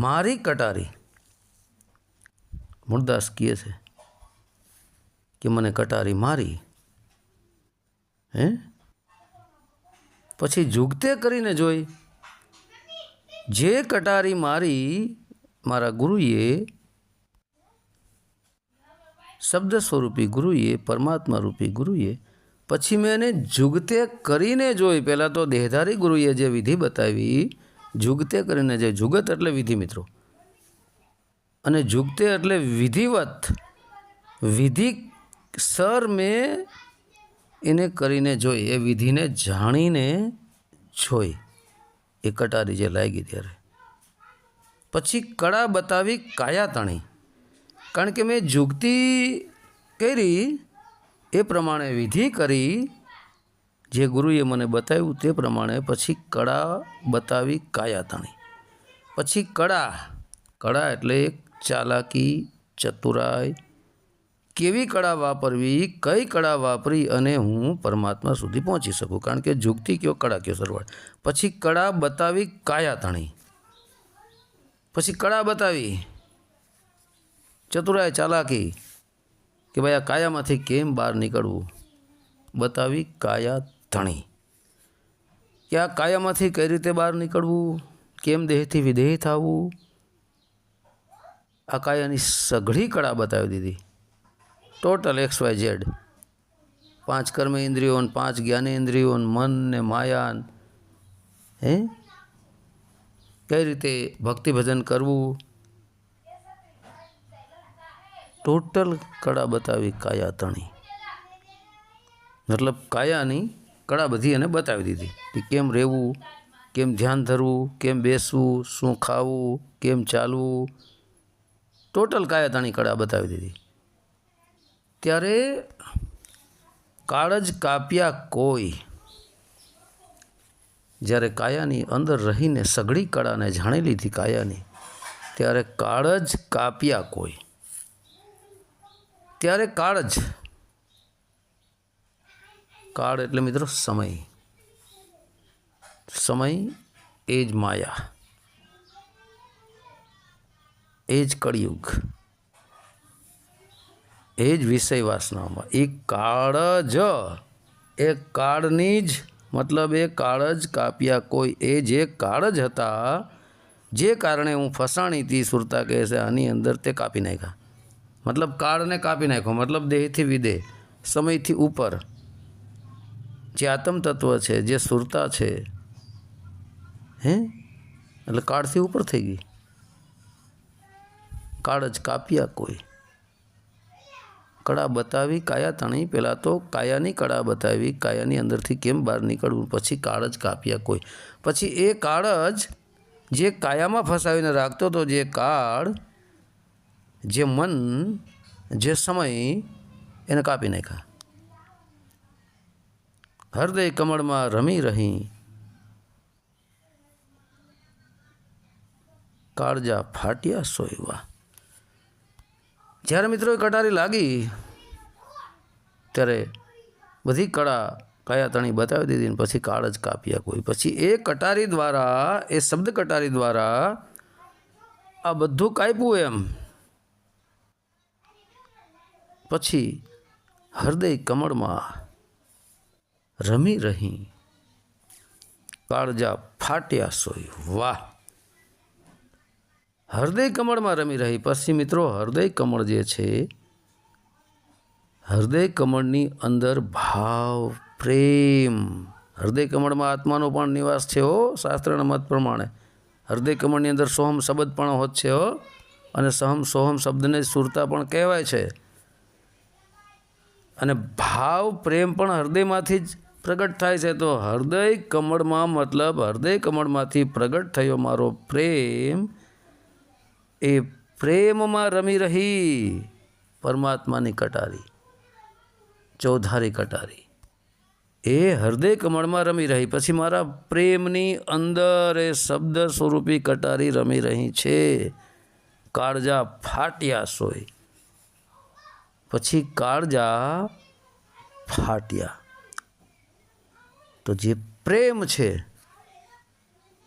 મારી કટારી, મૂળદાસ કહે છે કે મને કટારી મારી, પછી જુગતે કરીને જોઈ. જે કટારી મારી મારા ગુરુએ, શબ્દ સ્વરૂપી ગુરુએ, પરમાત્મા રૂપી ગુરુએ, પછી મેં એને જુગતે કરીને જોઈ. પહેલાં તો દેહધારી ગુરુએ જે વિધિ બતાવી, જુગતે કરીને જે, જુગત એટલે વિધિ મિત્રો, અને જુગતે એટલે વિધિવત, વિધિ સર મેં એને કરીને જોઈ, એ વિધિને જાણીને જોઈ, એ કટારી જે લાગી ત્યારે. પછી કળા બતાવી કાયા તાણી, કારણ કે મેં જુગતી કરી એ પ્રમાણે વિધિ કરી, જે ગુરુએ મને બતાવ્યું તે પ્રમાણે પછી કળા બતાવી કાયા તાણી. પછી કળા એટલે એક ચાલાકી, ચતુરાઈ, કેવી કળા વાપરવી, કઈ કળા વાપરી અને હું પરમાત્મા સુધી પહોંચી શકું. કારણ કે જુક્તિ કયો, કળા કયો, સરવાળ. પછી કળા બતાવી કાયા તણી, પછી કળા બતાવી ચતુરાઈ ચાલાકી કે ભાઈ આ કાયામાંથી કેમ બહાર નીકળવું, બતાવી કાયા ધણી કે આ કાયામાંથી કઈ રીતે બહાર નીકળવું, કેમ દેહથી વિદેહ થવું. આ કાયાની સઘળી કળા બતાવી દીધી, ટોટલ XYZ. 5 કર્મ ઇન્દ્રિયો, 5 જ્ઞાનેન્દ્રિયો, મન ને માયા, કઈ રીતે ભક્તિ ભજન કરવું, ટોટલ કળા બતાવી કાયા તણી. મતલબ કાયાની કળા બધી એને બતાવી દીધી કે કેમ રહેવું, કેમ ધ્યાન ધરવું, કેમ બેસવું, શું ખાવું, કેમ ચાલવું, ટોટલ કાયા તણી કળા બતાવી દીધી. ત્યારે કાળજ કાપ્યા કોઈ, જ્યારે કાયાની અંદર રહીને સઘળી કળાને જાણી લીધી કાયાની, ત્યારે કાળજ કાપ્યા કોઈ. ત્યારે કાળજ, કાળ એટલે મિત્રો સમય, સમય એ જ માયા, એ જ કળિયુગ, એ જ વિષય વાસનામાં. એ કાળ જ, એ કાળની જ, મતલબ એ કાળ જ કાપ્યા કોઈ. એ જે કાળ જ હતા, જે કારણે હું ફસાણી હતી, સુરતા કહે છે આની અંદર, તે કાપી નાખ્યા. મતલબ કાળને કાપી નાખ્યો, મતલબ દેહથી વિદેહ, સમયથી ઉપર જે આત્મ તત્વ છે, જે સુરતા છે, એટલે કાળથી ઉપર થઈ ગઈ. કાળ જ કાપ્યા કોઈ, કળા બતાવી કાયા તણી. પહેલાં તો કાયાની કળા બતાવી, કાયાની અંદરથી કેમ બહાર નીકળવું, પછી કાળ જ કાપ્યા કોઈ. પછી એ કાળ જ જે કાયામાં ફસાવીને રાખતો હતો, જે કાળ, જે મન, જે સમય, એને કાપી નાખ્યા. હૃદય કમળમાં રમી રહી, કાળજા ફાટ્યા સોયવા. જ્યારે મિત્રો કટારી લાગી ત્યારે બધી કળા કાયા તણી બતાવી દીધી, પછી કાળ જ કાપ્યા કોઈ. પછી એ કટારી દ્વારા, એ શબ્દ કટારી દ્વારા આ બધું કાપ્યું એમ. પછી હૃદય કમળમાં રમી રહી, કાળજા ફાટ્યા સોય. વાહ! હૃદય કમળમાં રમી રહી. પછી મિત્રો હૃદય કમળ જે છે, હૃદય કમળની અંદર ભાવ, પ્રેમ. હૃદય કમળમાં આત્માનો પણ નિવાસ છે હો, શાસ્ત્રના મત પ્રમાણે. હૃદય કમળની અંદર સોહમ શબ્દ પણ હોત છે હો, અને સોહમ શબ્દને સુરતા પણ કહેવાય છે. અને ભાવ, પ્રેમ પણ હૃદયમાંથી જ પ્રગટ થાય છે. તો હૃદય કમળમાં, મતલબ હૃદય કમળમાંથી પ્રગટ થયો મારો પ્રેમ, એ પ્રેમમાં રમી રહી પરમાત્માની કટારી, ચૌધારી કટારી. એ હૃદય કમળમાં રમી રહી. પછી મારા પ્રેમની અંદર એ શબ્દ સ્વરૂપી કટારી રમી રહી છે. કાળજા ફાટ્યા સોય. પછી કાળજા ફાટ્યા. તો જે પ્રેમ છે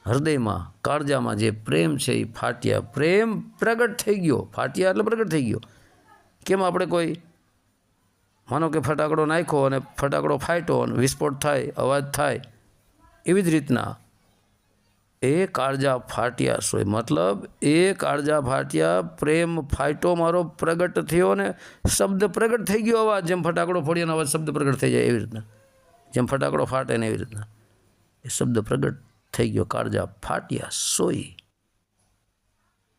હૃદયમાં, કાળજામાં જે પ્રેમ છે એ ફાટ્યા. પ્રેમ પ્રગટ થઈ ગયો. ફાટ્યા એટલે પ્રગટ થઈ ગયો. કેમ આપણે કોઈ, માનો કે ફટાકડો નાખ્યો અને ફટાકડો ફાટ્યો અને વિસ્ફોટ થાય, અવાજ થાય, એવી જ રીતના એ કાળજા ફાટ્યા સોય. મતલબ એ કાળજા ફાટ્યા, પ્રેમ ફાટ્યો મારો, પ્રગટ થયો ને શબ્દ પ્રગટ થઈ ગયો. અવાજ જેમ ફટાકડો ફોડીએ અવાજ શબ્દ પ્રગટ થઈ જાય, એવી રીતના, જેમ ફટાકડો ફાટે ને એવી રીતના એ શબ્દ પ્રગટ થઈ ગયો. કાળજા ફાટ્યા સોય.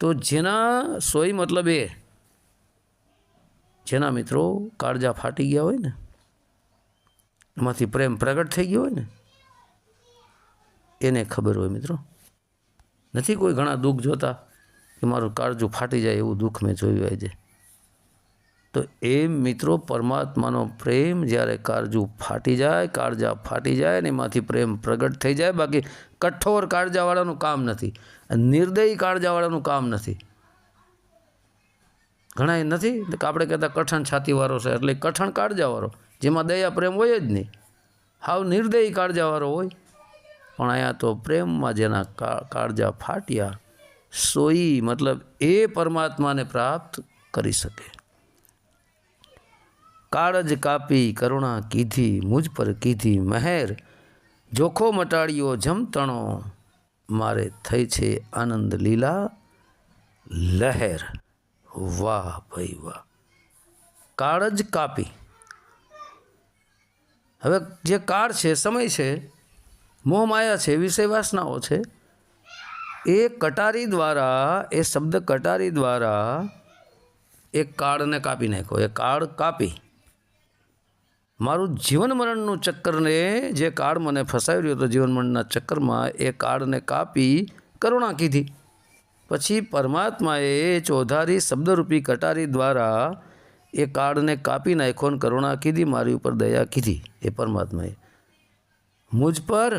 તો જેના સોય મતલબ એ જેના મિત્રો કાળજા ફાટી ગયા હોય ને, એમાંથી પ્રેમ પ્રગટ થઈ ગયો હોય ને, એને ખબર હોય મિત્રો. નથી કોઈ ઘણા દુઃખ જોતા કે મારું કાળજું ફાટી જાય, એવું દુઃખ મેં જોયું આજે. તો એ મિત્રો પરમાત્માનો પ્રેમ જ્યારે કાળજું ફાટી જાય, કાળજા ફાટી જાય ને એમાંથી પ્રેમ પ્રગટ થઈ જાય. બાકી કઠોર કાળજાવાળાનું કામ નથી, નિર્દયી કાળજાવાળાનું કામ નથી. ઘણા નથી કે આપણે કહેતા કઠણ છાતીવાળો છે, એટલે કઠણ કાળજાવાળો, જેમાં દયા પ્રેમ હોય જ નહીં, હાવ નિર્દયી કાળજાવાળો હોય. પણ અહીંયા તો પ્રેમમાં જેના કાળજા ફાટ્યા, સોઈ મતલબ એ પરમાત્માને પ્રાપ્ત કરી શકે. કાળજ કાપી કરુણા કીધી, મુજ પર કીધી મહેર, જોખો મટાડ્યો જમતણો, મારે થઈ છે આનંદ લીલા લહેર. વાહ ભાઈ વાહ. કાળજ કાપી. હવે જે કાળ છે, સમય છે, મોહ માયા છે, વિષય વાસનાઓ છે, એ કટારી દ્વારા, એ શબ્દ કટારી દ્વારા એ કાળને કાપી નાખ્યો. એ કાળ કાપી મારું જીવન મરણનું ચક્કરને, જે કાળ મને ફસાવી રહ્યો હતો જીવન મરણના ચક્કરમાં, એ કાળને કાપી કરુણા કીધી. પછી પરમાત્માએ ચોધારી શબ્દરૂપી કટારી દ્વારા એ કાળને કાપી નાખ્યો ને કરુણા કીધી, મારી ઉપર દયા કીધી. એ પરમાત્માએ મુજ પર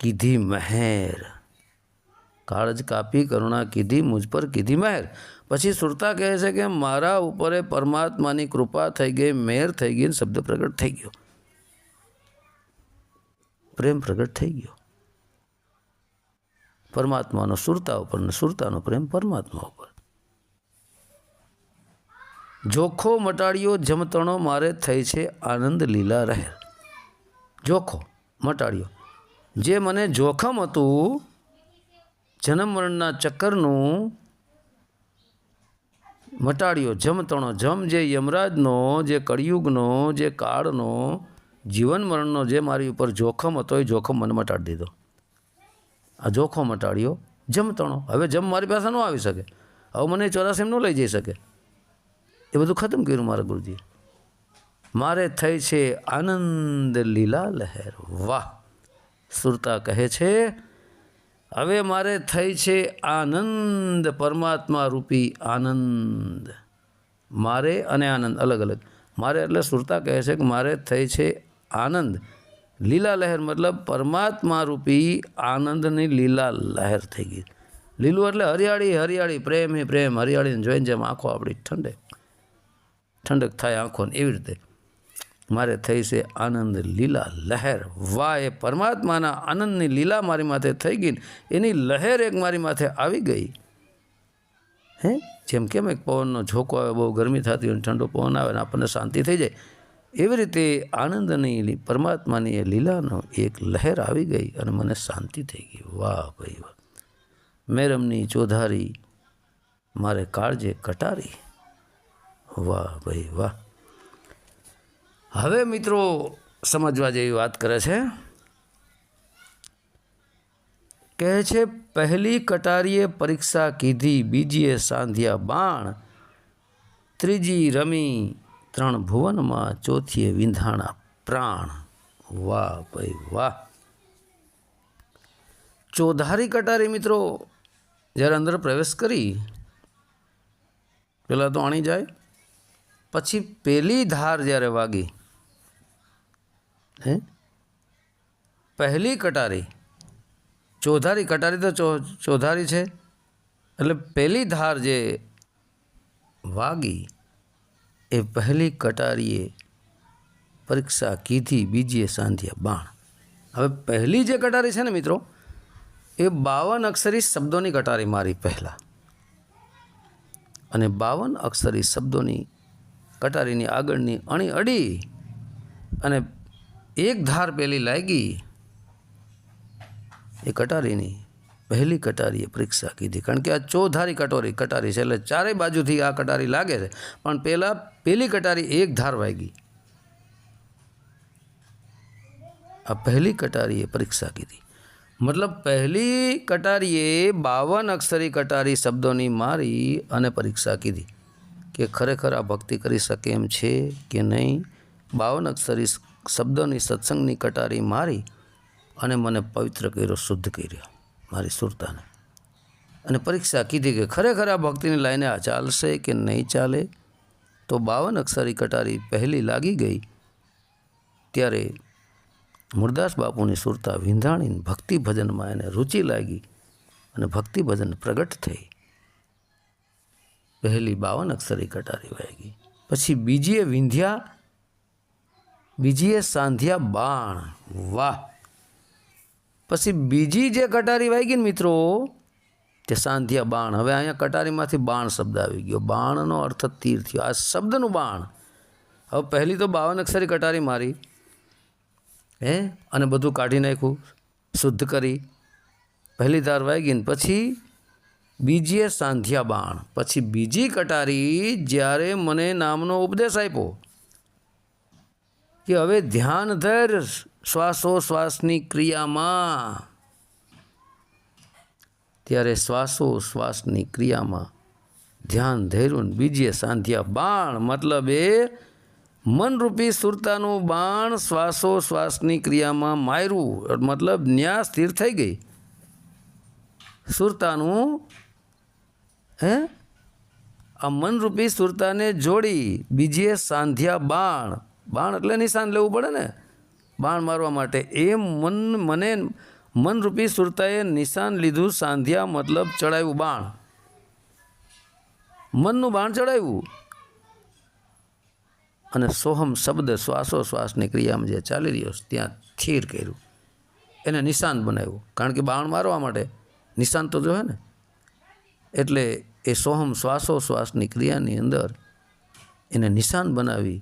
કીધી મહેર. કાળજ કાપી કરુણા કીધી, મુજ પર કીધી મહેર. પછી સુરતા કહે છે કે મારા ઉપર પરમાત્માની કૃપા થઈ ગઈ, મહેર થઈ ગઈ, શબ્દ પ્રગટ થઈ ગયો, પ્રેમ પ્રગટ થઈ ગયો પરમાત્માનો સુરતા ઉપર ને સુરતાનો પ્રેમ પરમાત્મા ઉપર. જોખો મટાડ્યો જમતણો, મારે થઈ છે આનંદ લીલા રહેર. જોખો મટાડ્યો, જે મને જોખમ હતું જન્મ મરણના ચક્કરનું, મટાડ્યો જમતણો. જમ જે યમરાજનો, જે કળિયુગનો, જે કાળનો, જીવન મરણનો જે મારી ઉપર જોખમ હતો, એ જોખમ મને મટાડી દીધો. આ જોખો મટાડ્યો જમતણો. હવે જમ મારી પાસે ન આવી શકે, હવે મને 84 ન લઈ જઈ શકે, એ બધું ખતમ કર્યું મારા ગુરુજીએ. મારે થઈ છે આનંદ લીલા લહેર. વાહ. સુરતા કહે છે હવે મારે થઈ છે આનંદ, પરમાત્મા રૂપી આનંદ. મારે અને આનંદ અલગ અલગ. મારે એટલે સુરતા કહે છે કે મારે થઈ છે આનંદ લીલા લહેર, મતલબ પરમાત્મા રૂપી આનંદની લીલા લહેર થઈ ગઈ. લીલું એટલે હરિયાળી, હરિયાળી, પ્રેમ એ પ્રેમ. હરિયાળીને જોઈને જેમ આંખો આપણી ઠંડક થાય આંખોને, એવી રીતે મારે થઈ છે આનંદ લીલા લહેર. વાહ. એ પરમાત્માના આનંદની લીલા મારી માથે થઈ ગઈ, એની લહેર એક મારી માથે આવી ગઈ. હે, જેમ કેમ એક પવનનો ઝોકો આવે, બહુ ગરમી થતી હોય, ઠંડો પવન આવે ને આપણને શાંતિ થઈ જાય, એવી રીતે આનંદની પરમાત્માની એ લીલાનો એક લહેર આવી ગઈ અને મને શાંતિ થઈ ગઈ. વાહ ભાઈ વાહ. મેરમની ચોધારી મારે કાળજે કટારી. વાહ ભાઈ વાહ. હવે મિત્રો સમજવા જેવી વાત કરે છે. કહે છે પહેલી કટારીએ પરીક્ષા કીધી, બીજીએ સાંધ્યા બાણ, ત્રીજી રમી 3 ભુવનમાં, ચોથીએ વિંધાણા પ્રાણ. વાહ ભાઈ વાહ. ચોધારી કટારી મિત્રો જ્યારે અંદર પ્રવેશ કરી, પેલા તો અણી જાય, પછી પેલી ધાર જ્યારે વાગી, પહેલી કટારી, ચોધારી કટારી તો ચોધારી છે, એટલે પહેલી ધાર જે વાગી, એ પહેલી કટારીએ પરીક્ષા કીધી, બીજીએ સાંધ્યા બાણ. હવે પહેલી જે કટારી છે ને મિત્રો, એ 52 અક્ષરી શબ્દોની કટારી મારી પહેલાં, અને 52 અક્ષરી શબ્દોની કટારીની આગળની અણી અડી અને એક ધાર પેલી લાગી. એ કટારીની પહેલી કટારીએ પરીક્ષા કીધી, કારણ કે આ ચોધારી કટારી છે, એટલે ચારેય બાજુથી આ કટારી લાગે છે, પણ પેલી કટારી એક ધાર વાગી. આ પહેલી કટારીએ પરીક્ષા કીધી, મતલબ પહેલી કટારીએ 52 અક્ષરી કટારી શબ્દોની મારી અને પરીક્ષા કીધી કે ખરેખર આ ભક્તિ કરી શકે એમ છે કે નહીં. 52 અક્ષરી શબ્દોની સત્સંગની કટારી મારી અને મને પવિત્ર કર્યો, શુદ્ધ કર્યો મારી સુરતાને, અને પરીક્ષા કીધી કે ખરેખર આ ભક્તિની લાઈને આ ચાલશે કે નહીં ચાલે. તો 52 અક્ષરી કટારી પહેલી લાગી ગઈ, ત્યારે મુરદાસ બાપુની સુરતા વિંધાણીને ભક્તિ ભજનમાં એને રુચિ લાગી અને ભક્તિ ભજન પ્રગટ થઈ. પહેલી 52 અક્ષરી કટારી વાગી, પછી બીજીએ વિંધ્યા, બીજીએ સાંધ્યા બાણ. વાહ. પછી બીજી જે કટારી વાગી ને મિત્રો તે સાંધ્યા બાણ. હવે અહીંયા કટારીમાંથી બાણ શબ્દ આવી ગયો. બાણનો અર્થ તીર થયો. આ શબ્દનું બાણ. હવે પહેલી તો 52 અક્ષરી કટારી મારી અને બધું કાઢી નાખ્યું, શુદ્ધ કરી, પહેલી ધાર વાગી ને પછી બીજીએ સાંધ્યા બાણ. પછી બીજી કટારી જ્યારે મને નામનો ઉપદેશ આપ્યો કે હવે ધ્યાન ધર શ્વાસોશ્વાસની ક્રિયામાં, ત્યારે શ્વાસોશ્વાસની ક્રિયામાં ધ્યાન ધર્યું. બીજીએ સાંધ્યા બાણ મતલબ એ મનરૂપી સુરતાનું બાણ શ્વાસોશ્વાસની ક્રિયામાં માર્યું, મતલબ ન્યા સ્થિર થઈ ગઈ સુરતાનું. આ મનરૂપી સુરતાને જોડી બીજીએ સાંધ્યા બાણ. બાણ એટલે નિશાન લેવું પડે ને બાણ મારવા માટે. એ મને મનરૂપી સુરતાએ નિશાન લીધું. સાંધ્યા મતલબ ચડાવ્યું બાણ, મનનું બાણ ચડાવ્યું. અને સોહમ શબ્દ શ્વાસોશ્વાસની ક્રિયામાં જે ચાલી રહ્યો છે ત્યાં સ્થિર કર્યું, એને નિશાન બનાવ્યું. કારણ કે બાણ મારવા માટે નિશાન તો જોહે ને. એટલે એ સોહમ શ્વાસોશ્વાસની ક્રિયાની અંદર એને નિશાન બનાવી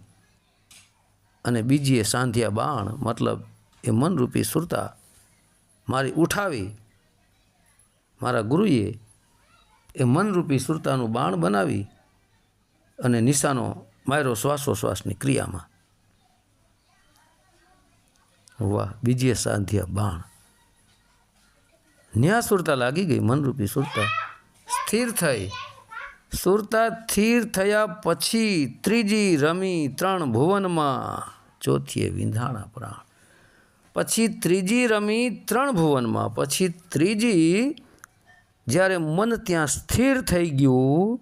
અને બીજીએ સાંધ્યા બાણ મતલબ એ મનરૂપી સુરતા મારી ઉઠાવી. મારા ગુરુએ એ મનરૂપી સુરતાનું બાણ બનાવી અને નિશાનો માર્યો શ્વાસોશ્વાસની ક્રિયામાં. વાહ. બીજીએ સાંધ્યા બાણ. ન્યા સુરતા લાગી ગઈ. મનરૂપી સુરતા સ્થિર થઈ. સુરતા સ્થિર થયા પછી ત્રીજી રમી 3 ભુવનમાં, ચોથીએ વિંધાણા પ્રાણ. પછી ત્રીજી રમી 3 ભુવનમાં. પછી ત્રીજી જ્યારે મન ત્યાં સ્થિર થઈ ગયું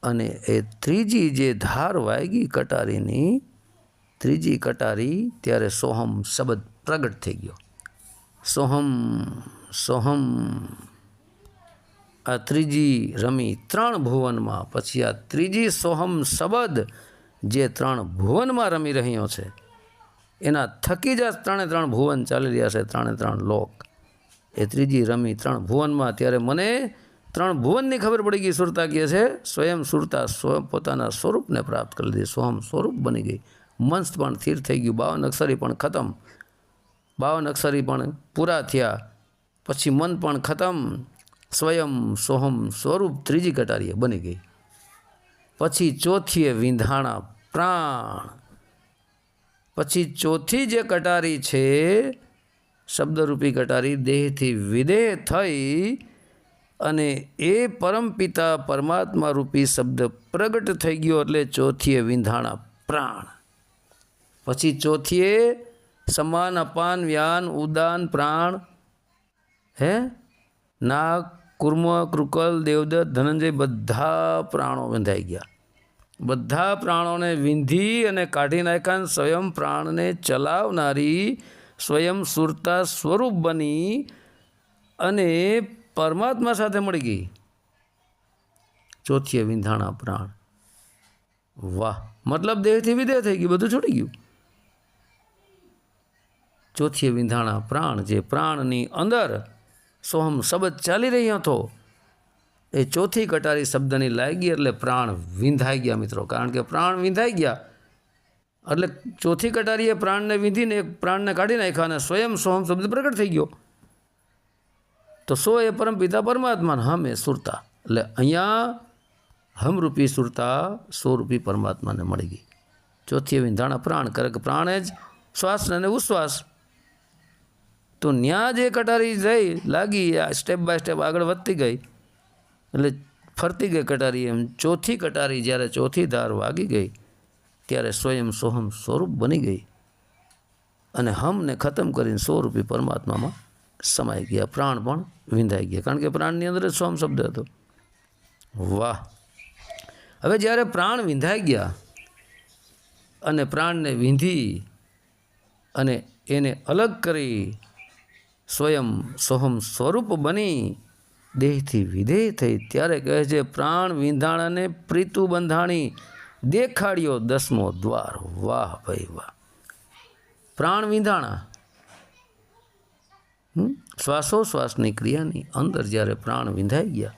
અને એ ત્રીજી જે ધાર વાગી કટારીની, ત્રીજી કટારી, ત્યારે સોહમ શબ્દ પ્રગટ થઈ ગયો. સોહમ સોહમ. આ ત્રીજી રમી 3 ભુવનમાં. પછી આ ત્રીજી સોહમ શબ્દ જે 3 ભુવનમાં રમી રહ્યો છે એના થકી જ 3 ભુવન ચાલી રહ્યા છે, 3 લોક. એ ત્રીજી રમી 3 ભુવનમાં. ત્યારે મને 3 ભુવનની ખબર પડી ગઈ. સુરતા કહે છે સ્વયં સુરતા સ્વયં પોતાના સ્વરૂપને પ્રાપ્ત કરી લીધી. સોહમ સ્વરૂપ બની ગઈ. મંસ પણ સ્થિર થઈ ગયું. 52 અક્ષરી પણ ખતમ. 52 અક્ષરી પણ પૂરા થયા. પછી મન પણ ખતમ. સ્વયં સોહમ સ્વરૂપ ત્રીજી કટારીએ બની ગઈ. પછી ચોથીએ વિંધાણા પ્રાણ. પછી ચોથી જે કટારી છે શબ્દરૂપી કટારી દેહથી વિદેહ થઈ અને એ પરમપિતા પરમાત્મા રૂપી શબ્દ પ્રગટ થઈ ગયો. એટલે ચોથીએ વિંધાણા પ્રાણ. પછી ચોથીએ સમાન અપાન વ્યાન ઉદાન પ્રાણ, નાગ કુર્મ કૃકલ દેવદત્ત ધનંજય બધા પ્રાણો વિંધાઈ ગયા. બધા પ્રાણોને વિંધી અને કાઢી નાખ્યા. સ્વયં પ્રાણને ચલાવનારી સ્વયં સુરતા સ્વરૂપ બની અને પરમાત્મા સાથે મળી ગઈ. ચોથીએ વિંધાણા પ્રાણ. વાહ. મતલબ દેહથી વિદેહ થઈ ગયું, બધું છૂટી ગયું. ચોથીએ વિંધાણા પ્રાણ. જે પ્રાણની અંદર સોહમ શબ્દ ચાલી રહ્યો હતો એ ચોથી કટારી શબ્દની લાગી એટલે પ્રાણ વિંધાઈ ગયા મિત્રો. કારણ કે પ્રાણ વિંધાઈ ગયા એટલે ચોથી કટારીએ પ્રાણને વિંધીને એક પ્રાણને કાઢી નાખ્યા અને સ્વયં સોહમ શબ્દ પ્રગટ થઈ ગયો. તો સો એ પરમપિતા પરમાત્મા, હમ એ સુરતા. એટલે અહીંયા હમરૂપી સુરતા સોરૂપી પરમાત્માને મળી ગઈ. ચોથી વિંધાણા પ્રાણ કરે કે પ્રાણ જ શ્વાસ અને ઉશ્વાસ. તો ન્યા જે કટારી જઈ લાગી સ્ટેપ બાય સ્ટેપ આગળ વધતી ગઈ એટલે ફરતી ગઈ કટારી. એમ ચોથી કટારી જ્યારે ચોથી ધાર વાગી ગઈ ત્યારે સ્વયં સોહમ સ્વરૂપ બની ગઈ અને હમને ખતમ કરીને સ્વરૂપી પરમાત્મામાં સમાઈ ગયા. પ્રાણ પણ વિંધાઈ ગયા કારણ કે પ્રાણની અંદર જ સોહમ શબ્દ હતો. વાહ. હવે જ્યારે પ્રાણ વિંધાઈ ગયા અને પ્રાણને વિંધી અને એને અલગ કરી સ્વયં સોહમ સ્વરૂપ બની દેહથી વિદેહ થઈ ત્યારે કહે છે પ્રાણ વિંધાણાને પ્રીતુ બંધાણી દેખાડ્યો 10મો દ્વાર. વાહ ભાઈ વાહ. પ્રાણ વિંધાણા, શ્વાસોશ્વાસની ક્રિયાની અંદર જ્યારે પ્રાણ વિંધાઈ ગયા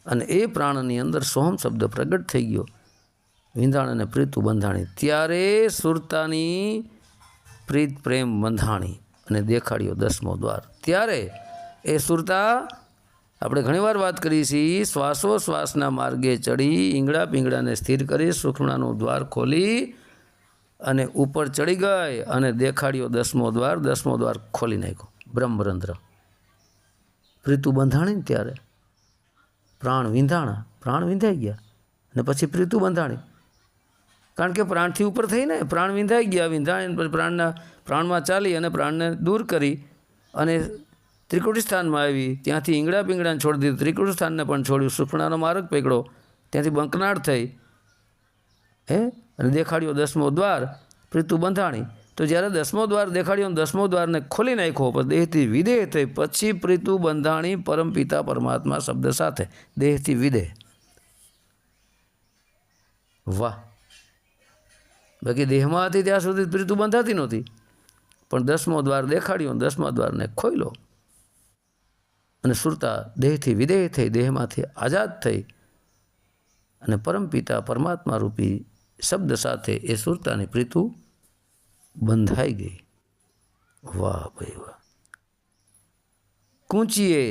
અને એ પ્રાણની અંદર સોહમ શબ્દ પ્રગટ થઈ ગયો, વિંધાણ અને પ્રીતુ બંધાણી, ત્યારે સુરતાની પ્રીત પ્રેમ બંધાણી અને દેખાડ્યો 10મો દ્વાર. ત્યારે એ સુરતા, આપણે ઘણીવાર વાત કરી છીએ, શ્વાસોશ્વાસના માર્ગે ચડી ઈંગડા પિંગળાને સ્થિર કરી સુખમણાનું દ્વાર ખોલી અને ઉપર ચડી ગઈ અને દેખાડ્યો 10મો દ્વાર. 10મો દ્વાર ખોલી નાખ્યો, બ્રહ્મરંધ્ર. પ્રીતુ બંધાણી ને ત્યારે પ્રાણ વિંધાણા, પ્રાણ વિંધાઈ ગયા અને પછી પ્રીતુ બંધાણી. કારણ કે પ્રાણથી ઉપર થઈને પ્રાણ વિંધાઈ ગયા, વિંધાણી પછી પ્રાણમાં ચાલી અને પ્રાણને દૂર કરી અને ત્રિકુટી સ્થાનમાં આવી. ત્યાંથી ઈંગડા પિંગડાને છોડી દીધું, ત્રિકુટી સ્થાનને પણ છોડ્યું, સુખમણાનો માર્ગ પકડ્યો, ત્યાંથી બંકનાટ થઈ અને દેખાડ્યો 10મો દ્વાર, પ્રીતુ બંધાણી. તો જ્યારે 10મો દ્વાર દેખાડ્યો, 10મો દ્વારને ખોલી નાખ્યો, પણ દેહથી વિદેહ થઈ, પછી પ્રીતુ બંધાણી પરમપિતા પરમાત્મા શબ્દ સાથે, દેહથી વિદેહ. વાહ. બાકી દેહમાં હતી ત્યાં સુધી પ્રીતુ બંધાતી નહોતી, પણ 10મો દ્વાર દેખાડ્યો, 10મા દ્વારને ખોલ્યો અને સુરતા દેહથી વિદેહ થઈ, દેહમાંથી આઝાદ થઈ અને પરમપિતા પરમાત્મા રૂપી શબ્દ સાથે એ સુરતાની પ્રીતુ બંધાઈ ગઈ. વાહ ભાઈ વાહ. કૂંચીએ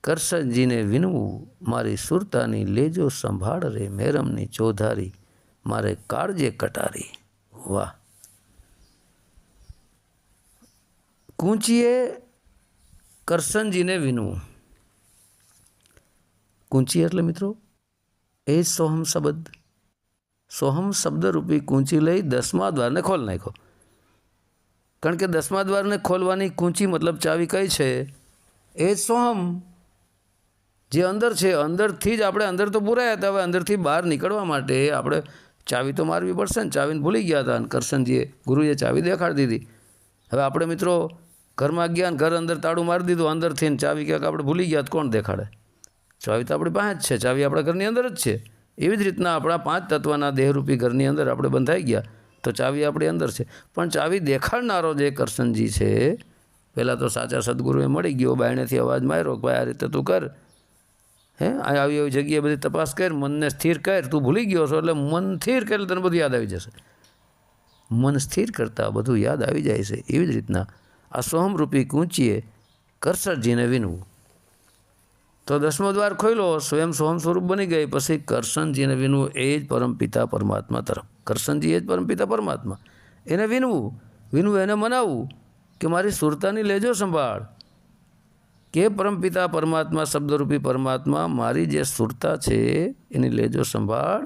કરશનજીને વિનવું, મારી સુરતાની લેજો સંભાળ રે, મેરમની ચોધારી મારે કાળજે કટારી. વાહ. કૂંચીએ કરશનજીને વિનવું. કૂંચી એટલે મિત્રો એ જ સોહમ શબ્દ, સોહમ શબ્દ રૂપી કૂંચી લઈ 10મા દ્વારને ખોલ નાખ્યો. કારણ કે 10મા દ્વારને ખોલવાની કૂંચી મતલબ ચાવી કઈ છે? એ જ સોહમ જે અંદર છે. અંદરથી જ આપણે અંદર તો પુરાયા હતા, હવે અંદરથી બહાર નીકળવા માટે આપણે ચાવી તો મારવી પડશે ને. ચાવીને ભૂલી ગયા હતા અને કરશનજીએ, ગુરુએ ચાવી દેખાડી દીધી. હવે આપણે મિત્રો ઘરમાં ગયા ને ઘર અંદર તાળું મારી દીધું અંદરથી, ને ચાવી ક્યાંક આપણે ભૂલી ગયા તો કોણ દેખાડે? ચાવી તો આપણી પાસે જ છે, ચાવી આપણા ઘરની અંદર જ છે. એવી જ રીતના આપણા 5 તત્વના દેહરૂપી ઘરની અંદર આપણે બંધાઈ ગયા તો ચાવી આપણી અંદર છે. પણ ચાવી દેખાડનારો જે કરશનજી છે, પહેલાં તો સાચા સદગુરુએ મળી ગયો, બાયણેથી અવાજ માર્યો, ભાઈ આ રીતે તું કર, આવી આવી જગ્યાએ બધી તપાસ કર, મનને સ્થિર કર, તું ભૂલી ગયો છો એટલે મન સ્થિર કરે તને બધું યાદ આવી જશે. મન સ્થિર કરતાં બધું યાદ આવી જાય છે. એવી જ રીતના આ સોહમરૂપી કૂંચીએ કરશનજીને વિનવું. તો 10મો દ્વાર ખોલ્યો, સ્વયં સોહમ સ્વરૂપ બની ગઈ. પછી કરશનજીને વિનવું, એ જ પરમપિતા પરમાત્મા તરફ. કરશનજી એ જ પરમપિતા પરમાત્મા, એને વિનવું, એને મનાવવું કે મારી સુરતાની લેજો સંભાળ, કે પરમપિતા પરમાત્મા શબ્દરૂપી પરમાત્મા મારી જે સુરતા છે એની લેજો સંભાળ.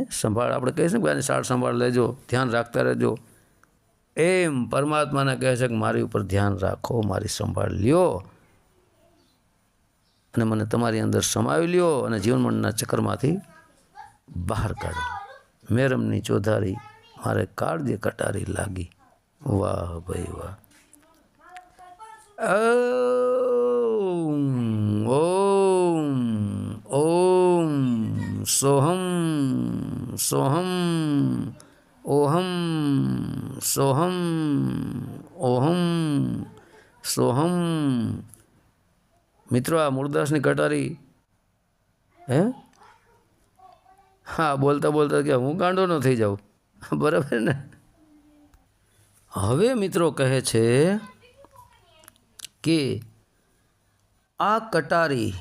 સંભાળ આપણે કહીએ છીએ ને, સાર સંભાળ લેજો, ધ્યાન રાખતા રહેજો. એમ પરમાત્માને કહે છે કે મારી ઉપર ધ્યાન રાખો, મારી સંભાળ લ્યો અને મને તમારી અંદર સમાવી લ્યો અને જીવન મરણના ચક્કરમાંથી બહાર કાઢો. મેરમની ચોધારી મારે કાળજે કટારી લાગી. વાહ ભાઈ વાહ. ઓમ ઓમ ઓમ સોહમ સોહમ ઓહમ સોહમ ઓહમ સોહમ. મિત્રો આ મૂળદાસની કટારી હા બોલતા બોલતા કે હું ગાંડો ન થઈ જાઉં, બરાબર ને. હવે મિત્રો કહે છે કે આ કટારી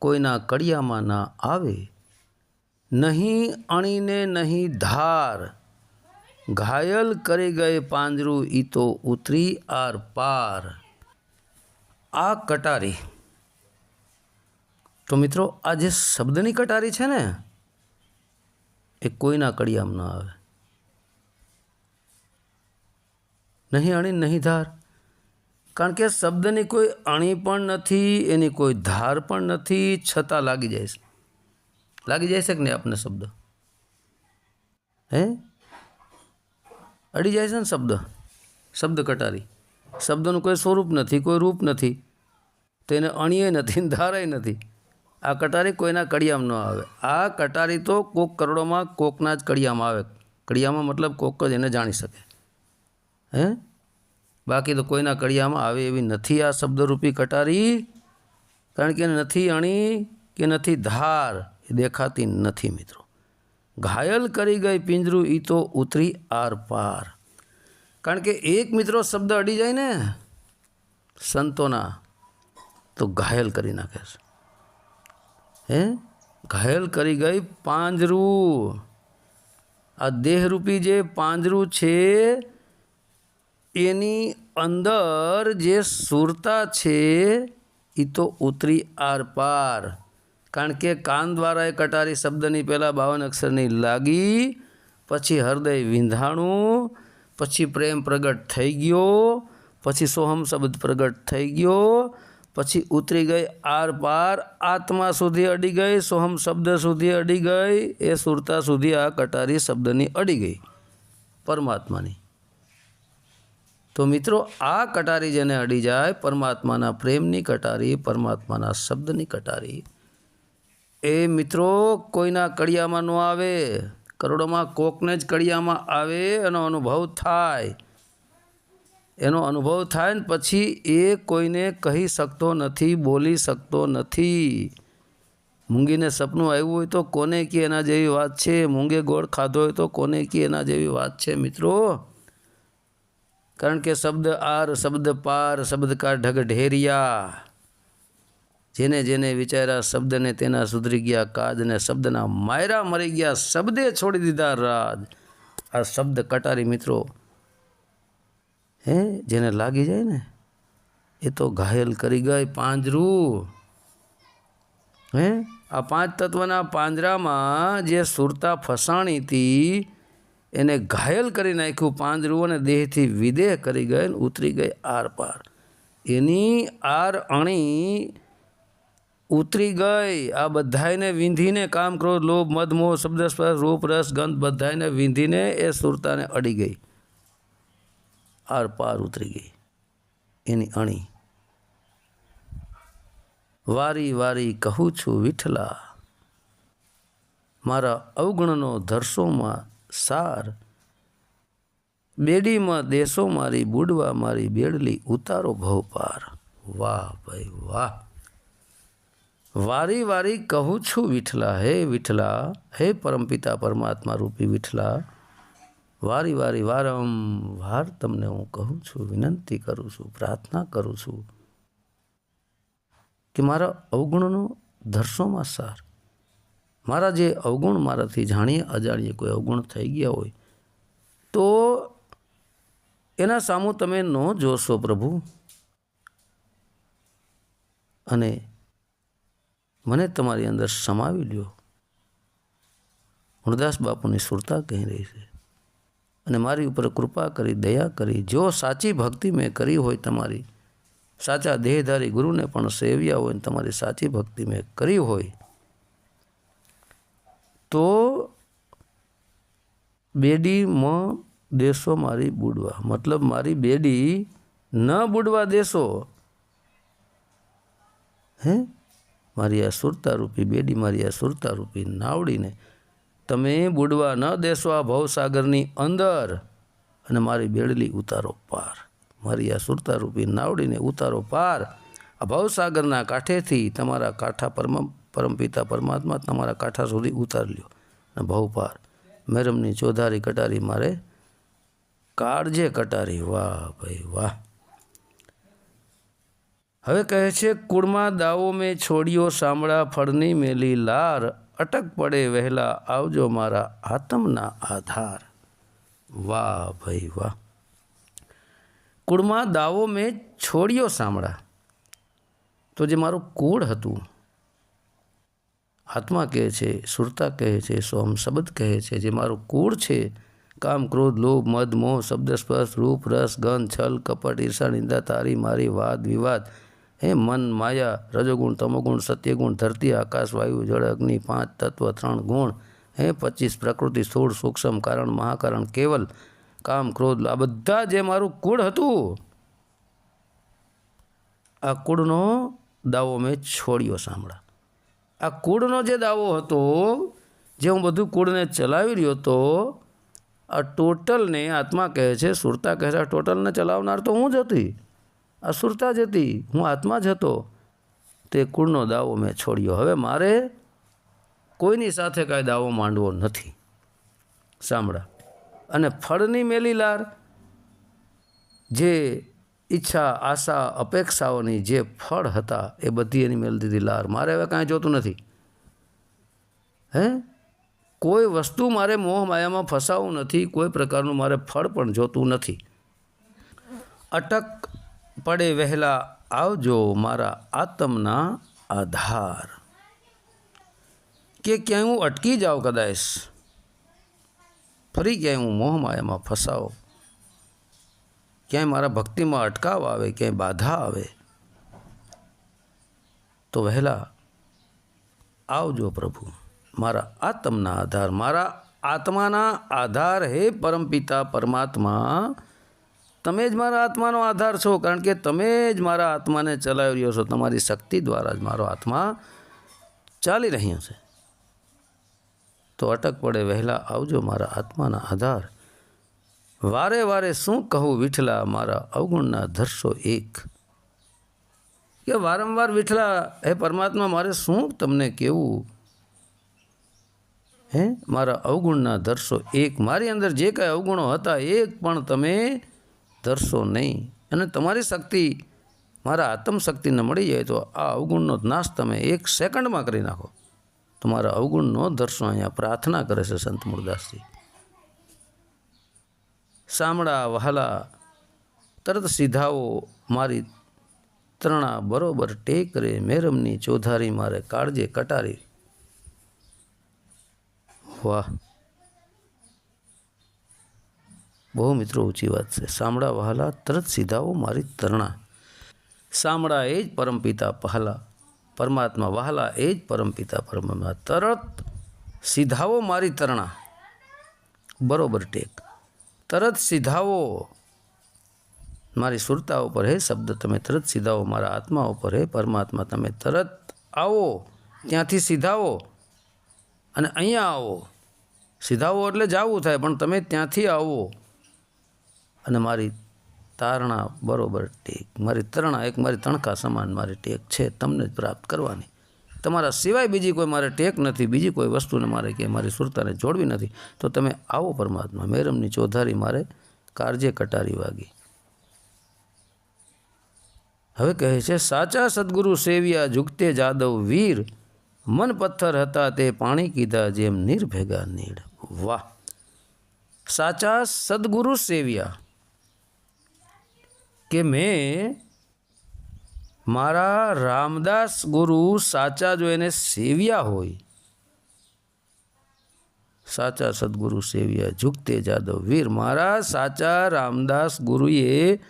કોઈના કડિયામાં ના આવે, નહીં અણીને નહીં ધાર, ઘાયલ કરી ગયે પાંજરું ઈ તો ઉતરી આર પાર. આ કટારી, તો મિત્રો આ જે શબ્દની કટારી છે ને એ કોઈના કડિયામાં ના આવે, નહીં અણી નહીં ધાર. કારણ કે શબ્દની કોઈ અણી પણ નથી, એની કોઈ ધાર પણ નથી, છતાં લાગી જાય છે. લાગી જાય છે કે નહીં આપને શબ્દ? અડી જાય છે ને શબ્દ. શબ્દ કટારી, શબ્દનું કોઈ સ્વરૂપ નથી, કોઈ રૂપ નથી, તો એને અણીએ નથી, ધારે નથી. આ કટારી કોઈના કડિયામાં ન આવે. આ કટારી તો કોક કરોડોમાં કોકના જ કડિયામાં આવે. કડિયામાં મતલબ કોક જ એને જાણી શકે, હે? બાકી તો કોઈના કડિયામાં આવે એવી નથી આ શબ્દરૂપી કટારી, કારણ કે નથી અણી કે નથી ધાર, એ દેખાતી નથી મિત્રો. ઘાયલ કરી ગઈ પિંજરું ઈ તો ઉતરી આર પાર. કારણ કે એક મિત્રો શબ્દ અડી જાય ને સંતોના તો ઘાયલ કરી નાખે છે, હે? ઘાયલ કરી ગઈ પાંજરું. આ દેહરૂપી જે પાંજરું છે એની અંદર જે સુરતા છે એ તો ઉતરી આર પાર. કારણ કે કાન દ્વારા એ કટારી શબ્દની પહેલાં 52 અક્ષરની લાગી, પછી હૃદય વિંધાણું, પછી પ્રેમ પ્રગટ થઈ ગયો, પછી સોહમ શબ્દ પ્રગટ થઈ ગયો, પછી ઉતરી ગઈ આર પાર. આત્મા સુધી અડી ગઈ, સોહમ શબ્દ સુધી અડી ગઈ, એ સુરતા સુધી આ કટારી શબ્દની અડી ગઈ, પરમાત્માની. તો મિત્રો આ કટારી જેને અડી જાય, પરમાત્માના પ્રેમની કટારી, પરમાત્માના શબ્દની કટારી, એ મિત્રો કોઈના કડિયામાં ન આવે, કરોડોમાં કોકને જ કડિયામાં આવે. એનો અનુભવ થાય, એનો અનુભવ થાય ને પછી એ કોઈને કહી શકતો નથી, બોલી શકતો નથી. મૂંગીને સપનું આવ્યું હોય તો કોને કે એના જેવી વાત છે, મૂંગે ગોળ ખાધો હોય તો કોને કે એના જેવી વાત છે મિત્રો. કારણ કે શબ્દ આર, શબ્દ પાર, શબ્દ કા ઢગ ઢેરિયા. જેને જેને વિચાર્યા શબ્દને તેના સુધરી ગયા કાજ, ને શબ્દના માયરા મરી ગયા, શબ્દે છોડી દીધા રાજ. આ શબ્દ કટારી મિત્રો, હે, જેને લાગી જાય ને એ તો ઘાયલ કરી ગઈ પાંજરું, હે? આ 5 તત્વના પાંજરામાં જે સુરતા ફસાણી હતી એને ઘાયલ કરી નાખ્યું પાંજરું, અને દેહથી વિદેહ કરી ગઈ, ઉતરી ગઈ આર પાર. એની આર અણી ઉતરી ગઈ. આ બધાને વિંધીને, કામ, ક્રોધ, લોભ, મદ, મોહ, શબ્દ, સ્પર્શ, રૂપ, રસ, ગંધ બધાને વિંધીને એ સુરતાને અડી ગઈ, આર પાર ઉતરી ગઈ એની અણી. વારી વારી કહું છું વિઠલા, મારા અવગુણનો ધરસોમાં સાર. બેડીમાં દેશો મારી, બુડવા મારી બેડલી, ઉતારો ભવ પાર. વાહ ભાઈ વાહ. વારી વારી કહું છું વિઠલા, હે વિઠલા, હે પરમપિતા પરમાત્મા રૂપી વિઠલા, વારી વારી વારંવાર તમને હું કહું છું, વિનંતી કરું છું, પ્રાર્થના કરું છું કે મારા અવગુણનો ધરસોમાં સાર. મારા જે અવગુણ, મારાથી જાણીએ અજાણીએ કોઈ અવગુણ થઈ ગયા હોય તો એના સામું તમે ન જોશો પ્રભુ, અને મને તમારી અંદર સમાવી લ્યો. ગુણદાસ બાપુની સુરતા કહી રહી છે, અને મારી ઉપર કૃપા કરી, દયા કરી. જો સાચી ભક્તિ મેં કરી હોય તમારી, સાચા દેહધારી ગુરુને પણ સેવ્યા હોય, ને તમારી સાચી ભક્તિ મેં કરી હોય તો બેડીમાં દેશો મારી બુડવા, મતલબ મારી બેડી ન બુડવા દેશો, હે? મારી આ સુરતારૂપી બેડી, મારી આ સુરતારૂપી નાવડીને તમે બુડવા ન દેશો આ ભવસાગરની અંદર, અને મારી બેડલી ઉતારો પાર. મારી આ સુરતારૂપી નાવડીને ઉતારો પાર. આ ભવસાગરના કાંઠેથી તમારા કાંઠા પરમપિતા પરમાત્મા તમારા કાંઠા સુધી ઉતારી લ્યો, અને ભવ પાર. મેરમની ચોધારી કટારી મારે કાળજે કટારી. વાહ ભાઈ વાહ. હવે કહે છે, કુળમાં દાવો મેં છોડ્યો, સાંભળા ફળની મેલી લાર, અટક પડે વહેલા આવજો મારા આત્મના આધાર. વાહ ભાઈ વાહ. કુળમાં દાવો મેં છોડ્યો સાંભળા, તો જે મારું કુળ હતું, આત્મા કહે છે, સુરતા કહે છે, સોમ શબ્દ કહે છે, જે મારું કુળ છે, કામ, ક્રોધ, લોભ, મદ, મોહ, શબ્દ, સ્પર્શ, રૂપ, રસ, ગંધ, છલ, કપટ, ઈર્ષા, નિંદા, તારી મારી, વાદ વિવાદ, હે, મન, માયા, રજોગુણ, તમોગુણ, સત્યગુણ, ધરતી, આકાશ, વાયુ, જળ, અગ્નિ, 5 તત્વ, 3 ગુણ, હે, 25 પ્રકૃતિ, સ્થૂળ, સૂક્ષ્મ, કારણ, મહાકારણ, કેવલ, કામ, ક્રોધ, આ બધા જે મારું કુળ હતું, આ કુળનો દાવો મેં છોડ્યો. સાંભળા, આ કૂળનો જે દાવો હતો, જે હું બધું કૂળને ચલાવી રહ્યો હતો, આ ટોટલને આત્મા કહે છે, સુરતા કહે છે, આ ટોટલને ચલાવનાર તો હું જ હતી, આ સુરતા જ હતી, હું આત્મા જ હતો. તે કૂળનો દાવો મેં છોડ્યો. હવે મારે કોઈની સાથે કાંઈ દાવો માંડવો નથી. સાંભળા, અને ફળની મેલી લાર, જે ઈચ્છા, આશા, અપેક્ષાઓની જે ફળ હતા એ બધી એની મેળ દીધી લાર. મારે હવે કાંઈ જોતું નથી. કોઈ વસ્તુ મારે મોહ માયામાં ફસાવવું નથી, કોઈ પ્રકારનું મારે ફળ પણ જોતું નથી. અટક પડે વહેલા આવજો મારા આત્મના આધાર. કે ક્યાંય હું અટકી જાઉં, કદાચ ફરી ક્યાંય હું મોહ માયામાં ફસાવો, ક્યાંય મારા ભક્તિમાં અટકાવ આવે, ક્યાંય બાધા આવે, તો વહેલા આવજો પ્રભુ મારા આત્મના આધાર. મારા આત્માના આધાર હે પરમપિતા પરમાત્મા, તમે જ મારા આત્માનો આધાર છો, કારણ કે તમે જ મારા આત્માને ચલાવી રહ્યો છો. તમારી શક્તિ દ્વારા જ મારો આત્મા ચાલી રહ્યો છે. તો અટક પડે વહેલા આવજો મારા આત્માના આધાર. વારે વારે શું કહું વિઠલા, મારા અવગુણના ધરશો એક. કે વારંવાર વિઠલા, હે પરમાત્મા, મારે શું તમને કહેવું? મારા અવગુણના ધરશો એક. મારી અંદર જે કાંઈ અવગુણો હતા એક પણ તમે ધરશો નહીં. અને તમારી શક્તિ, મારા આત્મશક્તિને મળી જાય તો આ અવગુણનો નાશ તમે 1 સેકન્ડમાં કરી નાખો. તમારા અવગુણનો ધરશો. અહીંયા પ્રાર્થના કરે છે સંત મૂળદાસજી. સાંભળા વહાલા, તરત સીધાઓ મારી ત્રણા બરોબર ટેક રે, મેરમની ચોધારી મારે કાળજે કટારી. વાહ, બહુ મિત્રો ઊંચી વાત છે. સાંભળા વહાલા, તરત સીધાઓ મારી તરણા. સાંભળા એ જ પરમપિતા પહલા પરમાત્મા, વહાલા એ જ પરમપિતા પરમાત્મા. તરત સીધાઓ મારી તરણા, બરોબર ટેક. તરત સીધાઓ મારી સુરતા ઉપર, હે શબ્દ તમે તરત સીધાઓ મારા આત્મા ઉપર, હે પરમાત્મા તમે તરત આવો, ત્યાંથી સીધાઓ અને અહીંયા આવો. સીધાઓ એટલે જાવું થાય, પણ તમે ત્યાંથી આવો અને મારી તારણા બરોબર ટેક. મારી તરણા એક મારી તણખા સમાન મારી ટેક છે, તમને જ પ્રાપ્ત કરવાની. તમારા સિવાય બીજી કોઈ મારે ટેક નથી, બીજી કોઈ વસ્તુને મારે કે મારી સુરતાને જોડવી નથી. તો તમે આવો પરમાત્મા, મેરમની ચોધારી મારે કાળજે કટારી વાગી. હવે કહે છે, સાચા સદગુરુ સેવ્યા ઝુકતે જાદવ વીર, મન પથ્થર હતા તે પાણી કીધા જેમ નીર ભેગા નીડ. વાહ, સાચા સદગુરુ સેવ્યા, કે મેં મારા રામદાસ ગુરુ સાચા જો એને સેવ્યા હોય, સાચા સદગુરુ સેવ્યા ઝુકતે જાદવ વીર, મારા સાચા રામદાસ ગુરુએ,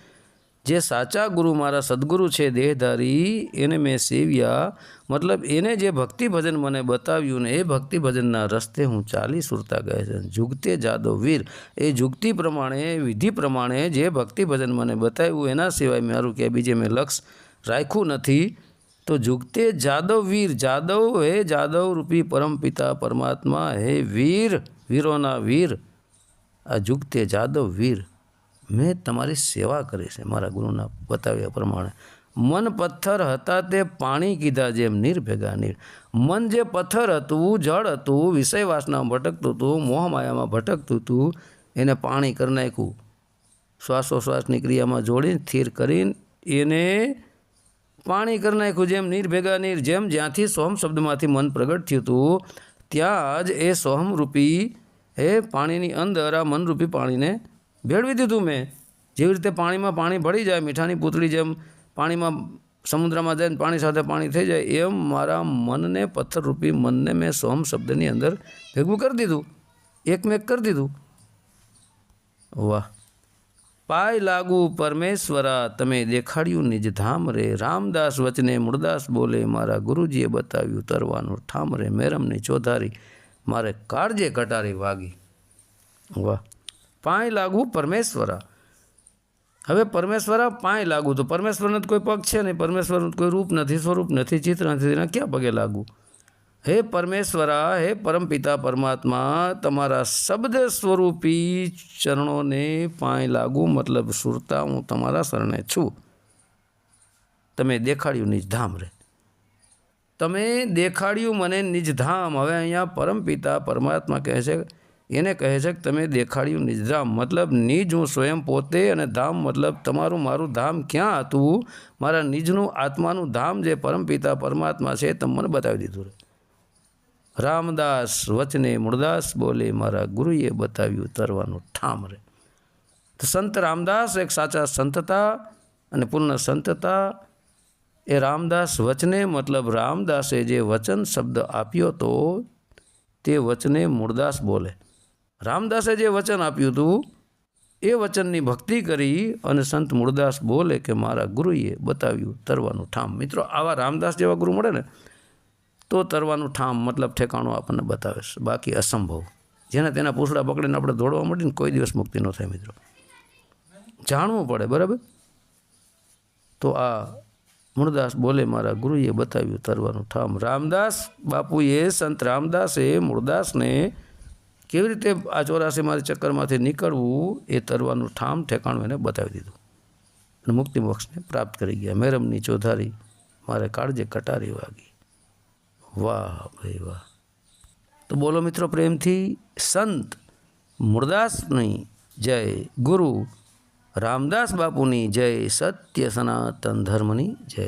જે સાચા ગુરુ મારા સદગુરુ છે દેહધારી, એને મેં સેવ્યા. મતલબ એને જે ભક્તિ ભજન મને બતાવ્યું ને એ ભક્તિ ભજનના રસ્તે હું ચાલી. સુરતા કહે છે ઝુકતે જાદવ વીર, એ જુગતિ પ્રમાણે, વિધિ પ્રમાણે જે ભક્તિ ભજન મને બતાવ્યું એના સિવાય મારું ક્યાંય બીજે મેં લક્ષ રાખ્યું નથી. તો ઝુકતે જાદવ વીર, જાદવ હે જાદવ રૂપી પરમપિતા પરમાત્મા, હે વીર, વીરોના વીર, આ ઝુકતે જાદવ વીર, મેં તમારી સેવા કરી છે મારા ગુરુના બતાવ્યા પ્રમાણે. મન પથ્થર હતા તે પાણી કીધા જેમ નીર ભેગા નીર. મન જે પથ્થર હતું, જળ હતું, વિષય વાસનામાં ભટકતું હતું, મોહમાયામાં ભટકતું હતું, એને પાણી કરી નાખ્યું. શ્વાસોશ્વાસની ક્રિયામાં જોડીને સ્થિર કરીને એને પાણી કરી નાખ્યું. જેમ નીર ભેગા નીર, જેમ જ્યાંથી સોહમ શબ્દમાંથી મન પ્રગટ થયું હતું ત્યાં જ એ સોહમરૂપી એ પાણીની અંદર આ મનરૂપી પાણીને ભેળવી દીધું મેં. જેવી રીતે પાણીમાં પાણી ભળી જાય, મીઠાની પૂતળી જેમ પાણીમાં સમુદ્રમાં જાય પાણી સાથે પાણી થઈ જાય, એમ મારા મનને, પથ્થરરૂપી મનને મેં સોહમ શબ્દની અંદર ભેગું કરી દીધું, એકમેક કરી દીધું. વાહ, પાય લાગુ પરમેશ્વરા તમે દેખાડ્યું નિજ ધામ રે, રામદાસ વચને મૂળદાસ બોલે, મારા ગુરુજીએ બતાવ્યું તરવાનું ઠામ રે, મેરમની ચોધારી મારે કાળજે કટારી વાગી. વાહ, પાય લાગુ પરમેશ્વરા, હવે પરમેશ્વર પાંય લાગુ, તો પરમેશ્વરને તો કોઈ પગ છે નહીં, પરમેશ્વરનું કોઈ રૂપ નથી, સ્વરૂપ નથી, ચિત્ર નથી, એના ક્યાં પગે લાગુ? હે પરમેશ્વરા, હે પરમપિતા પરમાત્મા, તમારા શબ્દ સ્વરૂપી ચરણોને પાંય લાગુ, મતલબ સુરતા હું તમારા શરણે છું. તમે દેખાડ્યું નિજધામ રે, તમે દેખાડ્યું મને નિજધામ. હવે અહીંયા પરમપિતા પરમાત્મા કહે છે, એને કહે છે કે તમે દેખાડ્યું નિજધામ, મતલબ નિજ હું સ્વયં પોતે, અને ધામ મતલબ તમારું મારું ધામ ક્યાં હતું? મારા નિજનું આત્માનું ધામ જે પરમપિતા પરમાત્મા છે તમે મને બતાવી દીધું રે. રામદાસ વચને મૂળદાસ બોલે, મારા ગુરુએ બતાવ્યું તરવાનું ઠામ રે. તો સંત રામદાસ એક સાચા સંતતા અને પૂર્ણ સંતતા એ રામદાસ વચને મતલબ રામદાસે જે વચન શબ્દ આપ્યો તો તે વચને મૂળદાસ બોલે. રામદાસે જે વચન આપ્યું હતું એ વચનની ભક્તિ કરી અને સંત મૂળદાસ બોલે કે મારા ગુરુએ બતાવ્યું તરવાનું ઠામ. મિત્રો આવા રામદાસ જેવા ગુરુ મળે ને તો તરવાનું ઠામ મતલબ ઠેકાણું આપણને બતાવે છે, બાકી અસંભવ. જેને તેના પૂછડા પકડીને આપણે દોડવા માંડીને કોઈ દિવસ મુક્તિ ન થાય. મિત્રો જાણવું પડે, બરાબર. તો આ મૂળદાસ બોલે મારા ગુરુએ બતાવ્યું તરવાનું ઠામ. રામદાસ બાપુએ, સંત રામદાસે મૂળદાસને કેવી રીતે આ 84 મારી ચક્કરમાંથી નીકળવું એ તરવાનું ઠામ ઠેકાણું એને બતાવી દીધું અને મુક્તિ મોક્ષને પ્રાપ્ત કરી ગયા. મેરમની ચોધારી મારે કાળજે કટારી વાગી. વાહ ભાઈ વાહ. તો બોલો મિત્રો પ્રેમથી સંત મૂળદાસની જય, ગુરુ રામદાસ બાપુની જય, સત્ય સનાતન ધર્મની જય.